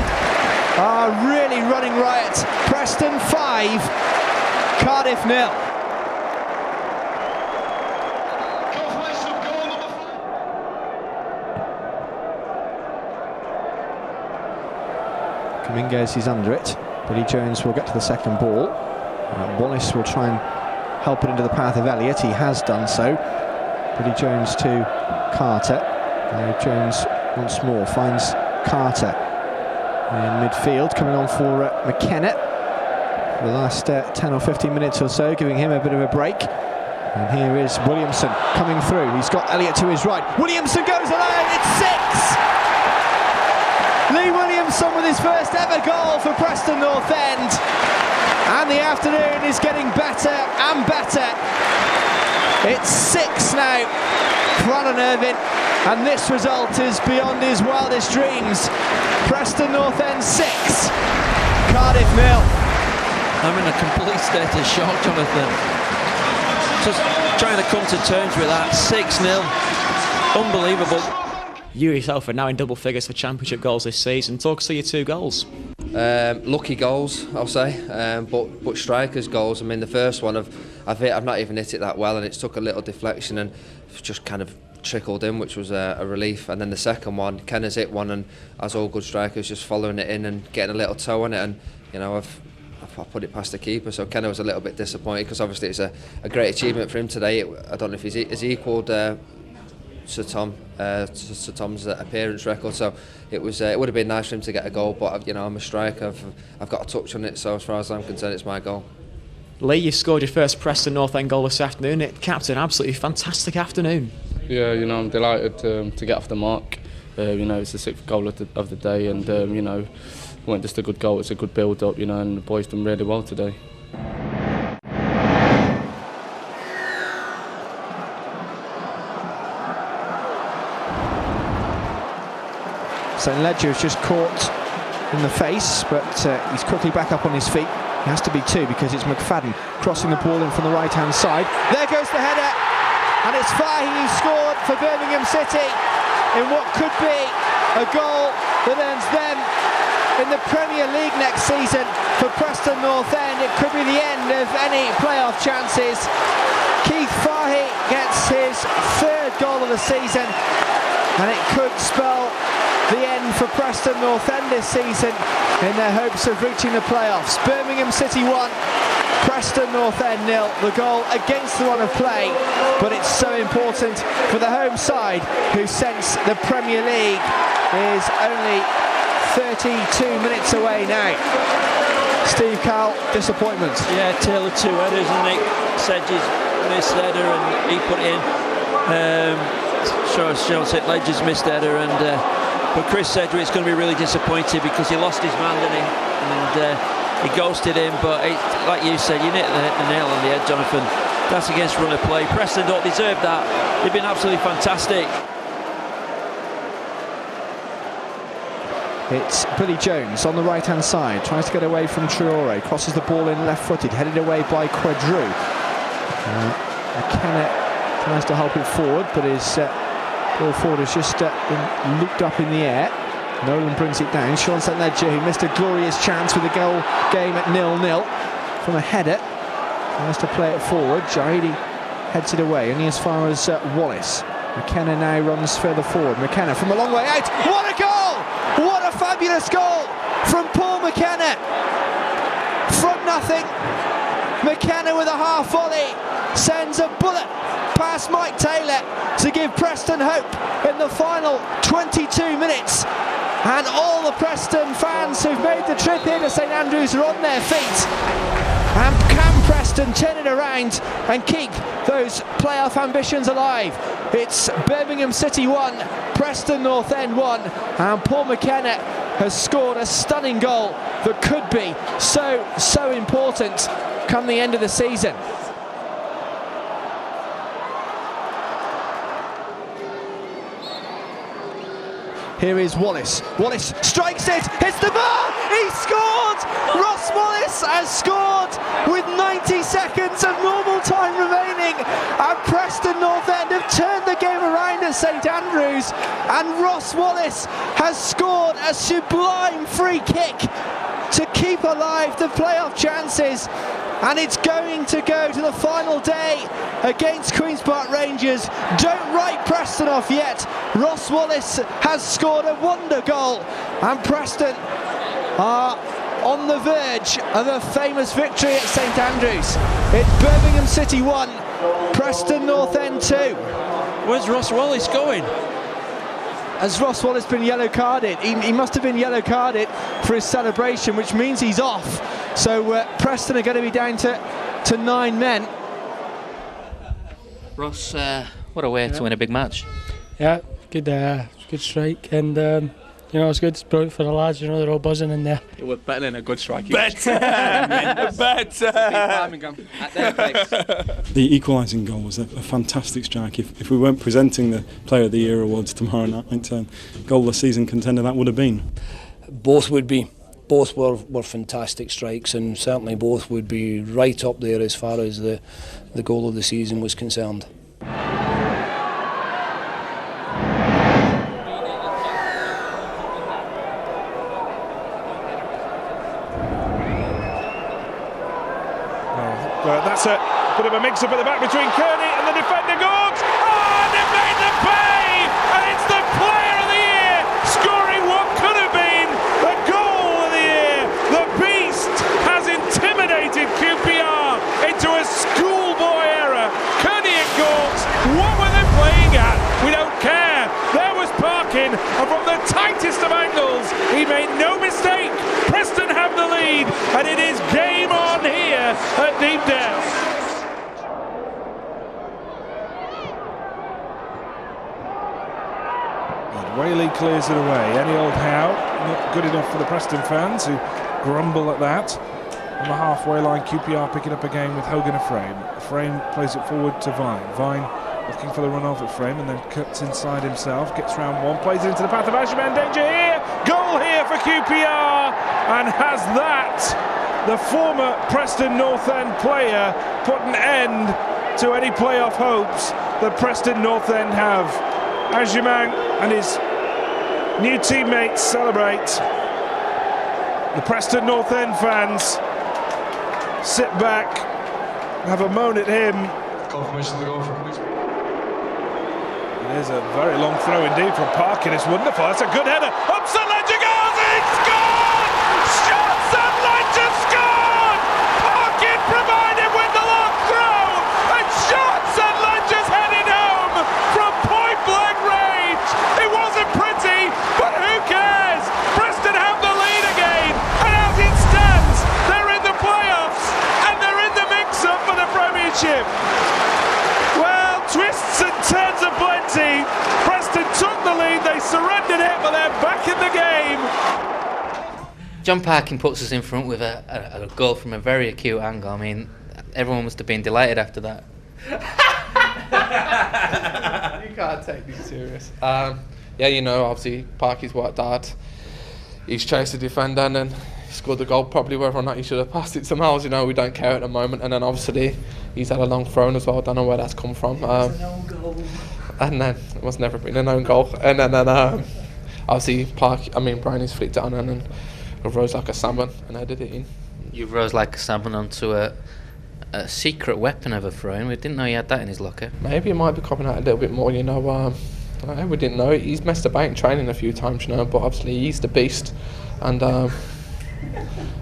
are really running riot. Preston 5, Cardiff 0. Kamingas is under it. Billy Jones will get to the second ball. Wallace will try and help it into the path of Elliott. He has done so. Billy Jones to Carter. Jones once more finds Carter in midfield, coming on for McKenna for the last 10 or 15 minutes or so, giving him a bit of a break. And here is Williamson coming through. He's got Elliott to his right. Williamson goes alone. It's 6. Lee Williamson with his first ever goal for Preston North End. And the afternoon is getting better and better. It's 6 now for Alan Irvine, and this result is beyond his wildest dreams. Preston North End 6, Cardiff 0. I'm in a complete state of shock, Jonathan. Just trying to come to terms with that. 6-0. Unbelievable. You yourself are now in double figures for championship goals this season. Talk us through your 2 goals. Lucky goals, I'll say, but strikers' goals. I mean, the first one I've not even hit it that well, and it took a little deflection and just kind of trickled in, which was a relief. And then the second one, Kenna's hit one, and as all good strikers, just following it in and getting a little toe on it, and you know I've put it past the keeper. So Kenna was a little bit disappointed because obviously it's a great achievement for him today. I don't know if he's equalled Sir Tom's appearance record, so it would have been nice for him to get a goal, but I'm a striker, I've got a touch on it, so as far as I'm concerned it's my goal. Lee, you scored your first Preston North End goal this afternoon. It capped an absolutely fantastic afternoon. Yeah, I'm delighted to get off the mark. It's the 6th goal of the day, and it wasn't just a good goal, it's a good build up, and the boys done really well today. St Ledger has just caught in the face, but he's quickly back up on his feet. He has to be 2 because it's McFadden crossing the ball in from the right-hand side. There goes the header, and it's Fahy who scored for Birmingham City in what could be a goal that earns them in the Premier League next season. For Preston North End, it could be the end of any playoff chances. Keith Fahy gets his 3rd goal of the season, and it could spell the end for Preston North End this season in their hopes of reaching the playoffs. Birmingham City 1, Preston North End 0. The goal against the run of play, but it's so important for the home side, who sense the Premier League is only 32 minutes away now. Steve Cowell, disappointment. Yeah, Taylor 2 headers, and Nick Sedge's missed header and he put it in. Sean St Ledger's missed header, and but Chris Sedgwick's going to be really disappointed because he lost his man, didn't he? And he ghosted him, but like you said, you hit the nail on the head, Jonathan. That's against run of play. Preston don't deserve that. They've been absolutely fantastic. It's Billy Jones on the right-hand side, tries to get away from Traore, crosses the ball in left-footed, headed away by Quadru. McKenna tries to help it forward, but his ball forward has just been looped up in the air. Nolan brings it down. Sean St Ledger, who missed a glorious chance with the goal game at 0-0 from a header, tries to play it forward. Jahidi heads it away, only as far as Wallace. McKenna now runs further forward. McKenna from a long way out. What a goal! What a fabulous goal from Paul McKenna. From nothing, McKenna with a half volley sends a bullet past Mike Taylor to give Preston hope in the final 22 minutes. And all the Preston fans who've made the trip here to St Andrews are on their feet. And can Preston turn it around and keep those playoff ambitions alive? It's Birmingham City 1, Preston North End 1, and Paul McKenna has scored a stunning goal that could be so important come the end of the season. Here is Wallace. Wallace strikes it, hits the bar, he scored! Ross Wallace has scored with 90 seconds of normal time remaining, and Preston North End have turned the game around at St Andrews, and Ross Wallace has scored a sublime free kick to keep alive the playoff chances. And it's going to go to the final day against Queen's Park Rangers. Don't write Preston off yet. Ross Wallace has scored a wonder goal, and Preston are on the verge of a famous victory at St Andrews. It's Birmingham City 1, Preston North End 2. Where's Ross Wallace going? Has Ross Wallace been yellow carded? He must have been yellow carded for his celebration, which means he's off. So Preston are going to be down to 9 men. Ross, what a way to win a big match. Yeah, good strike, and You know, it's good. It's brilliant for the lads. You know, they're all buzzing in there. We're better than a good strike. Better! Birmingham at their place. The equalising goal was a fantastic strike. If we weren't presenting the Player of the Year awards tomorrow night, goal of the season contender that would have been. Both would be. Both were fantastic strikes, and certainly both would be right up there as far as the goal of the season was concerned. That's a bit of a mix-up at the back between Kearney and the defender Gorgs. Oh, and it made the pay! And it's the Player of the Year, scoring what could have been the goal of the year. The Beast has intimidated QPR into a schoolboy error. Kearney and Gorgs, what were they playing at? We don't care. There was Parkin, and from the tightest of angles, he made no mistake. Preston have the lead, and it is game on here at Deepdale. Whaley clears it away. Any old how, not good enough for the Preston fans who grumble at that. On the halfway line, QPR picking up again with Hogan Frame. Frame plays it forward to Vine. Vine looking for the run off at Frame and then cuts inside himself, gets round one, plays it into the path of Ashman. Danger here, goal here for QPR, and has that, the former Preston North End player, put an end to any playoff hopes that Preston North End have. Ashman and his new teammates celebrate. The Preston North End fans sit back, have a moan at him. Confirmation of the goal from It is a very long throw indeed from Parkin. It's wonderful. That's a good header. Upset Ledger goes. It's scored! Shots and Ledger scored! Parkin provided with the long throw, and Shots and Ledger's headed home from point blank range. It wasn't pretty, but who cares? Preston have the lead again, and as it stands, they're in the playoffs and they're in the mix-up for the Premiership. Well, twists and turns are plenty. Preston took the lead, they surrendered it, but they're back in the game. John Parkin puts us in front with a goal from a very acute angle. I mean, everyone must have been delighted after that. You can't take this serious. Yeah, you know, obviously Parky's worked hard. He's chased the defender and then he scored the goal. Probably whether or not he should have passed it to Miles, you know, we don't care at the moment. And then obviously he's had a long throw as well. I don't know where that's come from. And then it must never been a known goal. And then obviously Brownie's flicked it on and then rose like a salmon and headed it in. You rose like a salmon onto a secret weapon of a throw-in. We didn't know he had that in his locker. Maybe he might be coming out a little bit more, you know. We didn't know. He's messed about in training a few times, you know, but obviously he's the beast and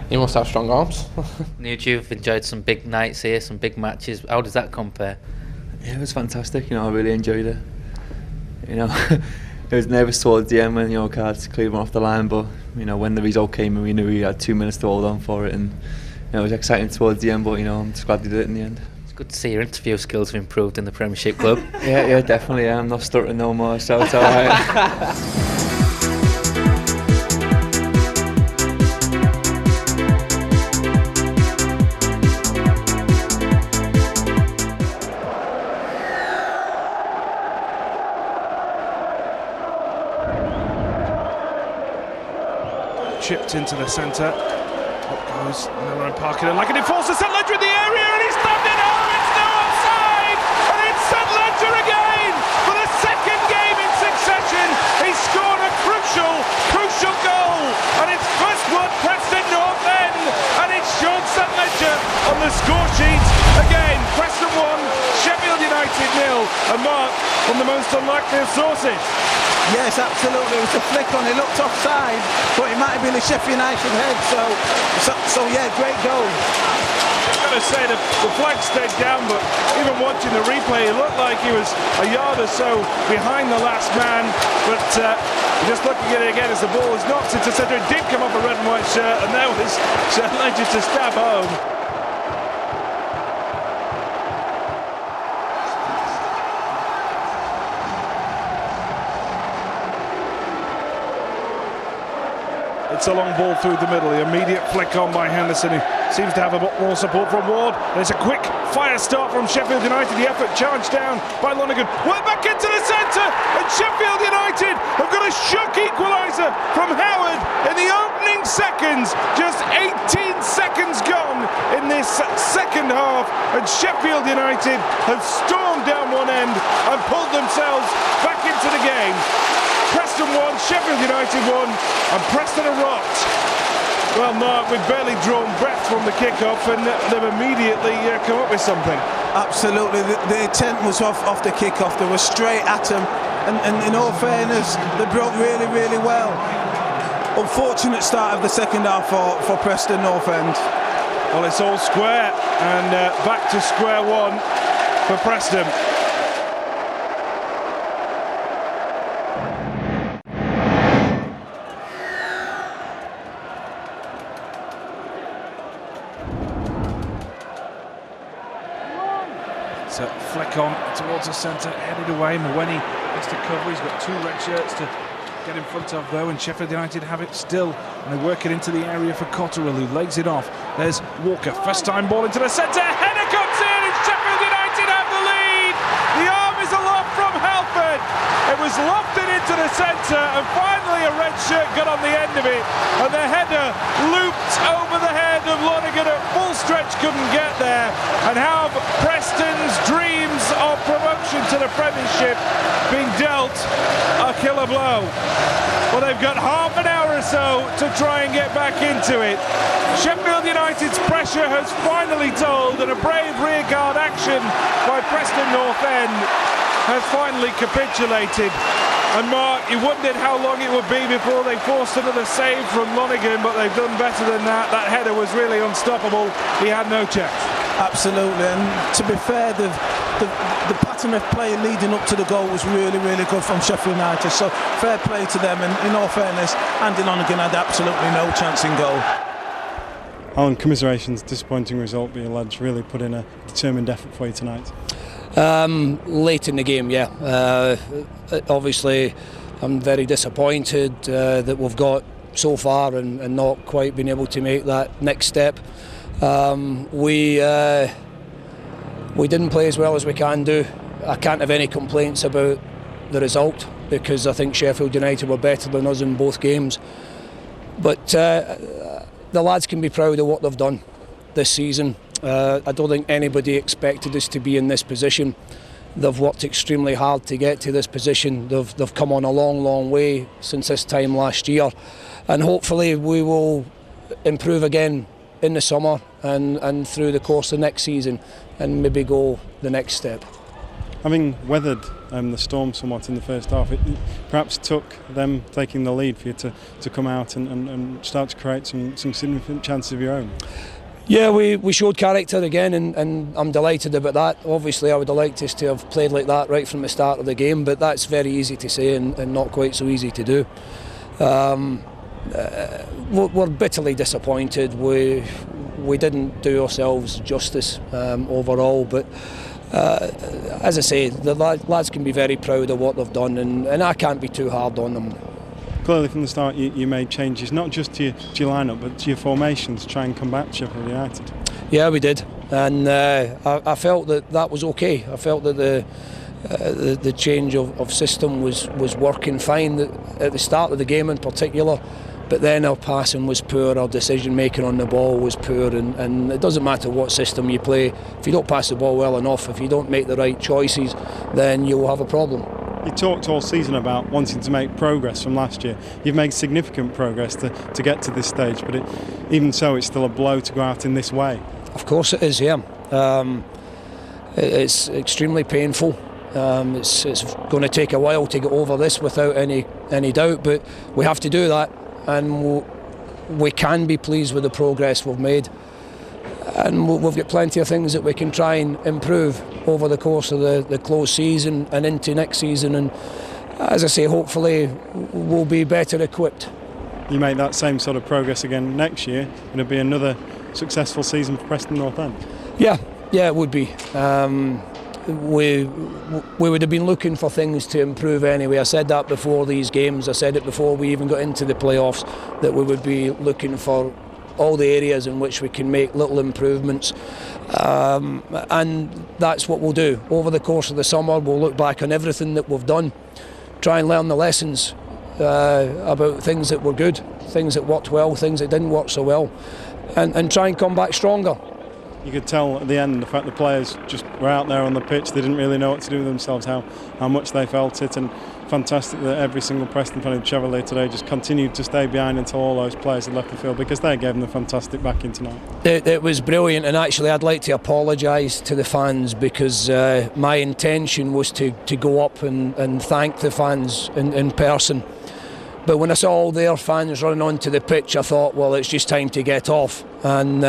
he must have strong arms. Nude, you've enjoyed some big nights here, some big matches. How does that compare? Yeah, it was fantastic, you know, I really enjoyed it. You know, it was nervous towards the end when, you know, cards cleared off the line, but, you know, when the result came and we knew we had 2 minutes to hold on for it, and, you know, it was exciting towards the end, but, you know, I'm just glad we did it in the end. It's good to see your interview skills have improved in the Premiership club. Yeah, definitely, yeah. I'm not stuttering no more, so it's alright. Chipped into the centre. Up goes Miller and Parkin, and like an enforcer, St Ledger in the area, and he's stabbed it home. It's no offside, and it's St Ledger again for the second game in succession. He scored a crucial goal, and it's first one Preston North End, and it's Sean St Ledger on the score sheet again. Preston 1, Sheffield United 0, and Mark from the most unlikely of sources. Yes, absolutely. It was a flick on. It looked offside, but it might have been a Sheffield United head. So yeah, great goal. I've got to say the flag stayed down, but even watching the replay, it looked like he was a yard or so behind the last man. But just looking at it again as the ball is knocked into centre, it did come off a red and white shirt, and there was St Ledger to stab home. Gets a long ball through the middle. The immediate flick on by Henderson, who seems to have a bit more support from Ward. There's a quick fire start from Sheffield United. The effort charged down by Lonergan. Well, back into the centre, and Sheffield United have got a shock equaliser from Howard in the opening seconds. Just 18 seconds gone in this second half, and Sheffield United have stormed down one end and pulled themselves back into the game. Preston won, Sheffield United won, and Preston are rocked. Well, Mark, we've barely drawn breath from the kick-off, and they've immediately come up with something. Absolutely, the intent was off the kick-off. They were straight at them, and in all fairness, they broke really, really well. Unfortunate start of the second half for Preston North End. Well, it's all square, and back to square one for Preston. It's a flick on towards the centre, headed away. Mwenni has to cover. He's got 2 red shirts to get in front of, though, and Sheffield United have it still, and they work it into the area for Cotterill, who legs it off. There's Walker, first time ball into the centre, header comes in, and Sheffield United have the lead. The arm is aloft from Halford. It was lofted into the centre, and finally a red shirt got on the end of it, and the header looped over the head of Lonergan at full stretch, couldn't get there, and how have Preston's dreams of promotion to the Premiership been dealt a killer blow. Well, they've got half an hour or so to try and get back into it. Sheffield United's pressure has finally told, and a brave rearguard action by Preston North End has finally capitulated. And Mark, you wondered how long it would be before they forced another save from Lonergan, but they've done better than that. That header was really unstoppable. He had no chance. Absolutely, and to be fair, the pattern of play leading up to the goal was really, really good from Sheffield United. So fair play to them, and in all fairness, Andy Lonergan had absolutely no chance in goal. Alan, commiserations, disappointing result, but your lads really put in a determined effort for you tonight. Late in the game, yeah. Obviously, I'm very disappointed that we've got so far and not quite been able to make that next step. We didn't play as well as we can do. I can't have any complaints about the result because I think Sheffield United were better than us in both games. But the lads can be proud of what they've done this season. I don't think anybody expected us to be in this position. They've worked extremely hard to get to this position. They've come on a long, long way since this time last year, and hopefully we will improve again in the summer and through the course of next season, and maybe go the next step. Having weathered the storm somewhat in the first half, it perhaps took them taking the lead for you to come out and start to create some significant chances of your own. Yeah, we showed character again, and I'm delighted about that. Obviously, I would have liked us to have played like that right from the start of the game, but that's very easy to say and not quite so easy to do. We're bitterly disappointed. We didn't do ourselves justice overall, but as I say, the lads can be very proud of what they've done, and I can't be too hard on them. Clearly from the start you made changes, not just to your lineup but to your formation to try and combat Sheffield United. Yeah, we did, and I felt that was okay. I felt that the change of system was working fine at the start of the game in particular, but then our passing was poor, our decision making on the ball was poor, and it doesn't matter what system you play, if you don't pass the ball well enough, if you don't make the right choices, then you'll have a problem. You talked all season about wanting to make progress from last year. You've made significant progress to get to this stage, but even so, it's still a blow to go out in this way. Of course it is, yeah. It's extremely painful. It's going to take a while to get over this without any doubt, but we have to do that, and we can be pleased with the progress we've made. And we've got plenty of things that we can try and improve over the course of the close season and into next season, and as I say, hopefully we'll be better equipped. You make that same sort of progress again next year, and it'll be another successful season for Preston North End. Yeah, it would be. we would have been looking for things to improve anyway. I said that before these games. I said it before we even got into the playoffs, that we would be looking for all the areas in which we can make little improvements, and that's what we'll do. Over the course of the summer, we'll look back on everything that we've done, try and learn the lessons about things that were good, things that worked well, things that didn't work so well, and try and come back stronger. You could tell at the end, the fact the players just were out there on the pitch, they didn't really know what to do with themselves, how much they felt it, and fantastic that every single Preston fan who travelled here today just continued to stay behind until all those players had left the field, because they gave them a fantastic backing tonight. It was brilliant, and actually I'd like to apologise to the fans, because my intention was to go up and thank the fans in person. But when I saw all their fans running onto the pitch, I thought, well, it's just time to get off. And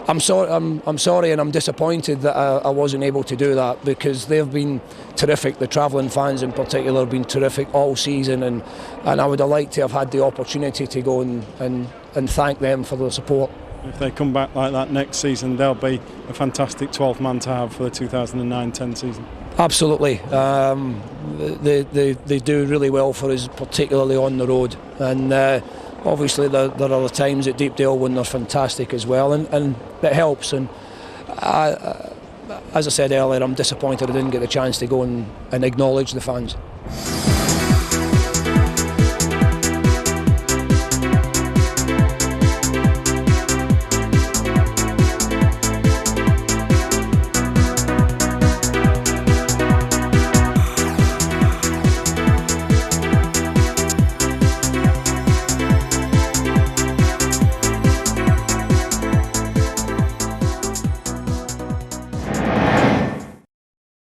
I'm sorry and I'm disappointed that I wasn't able to do that, because they've been terrific. The travelling fans in particular have been terrific all season, and I would have liked to have had the opportunity to go and thank them for their support. If they come back like that next season, they'll be a fantastic 12th man to have for the 2009-10 season. Absolutely. They do really well for us, particularly on the road. And obviously there are times at Deepdale when they're fantastic as well, and it helps. And as I said earlier, I'm disappointed I didn't get the chance to go and acknowledge the fans.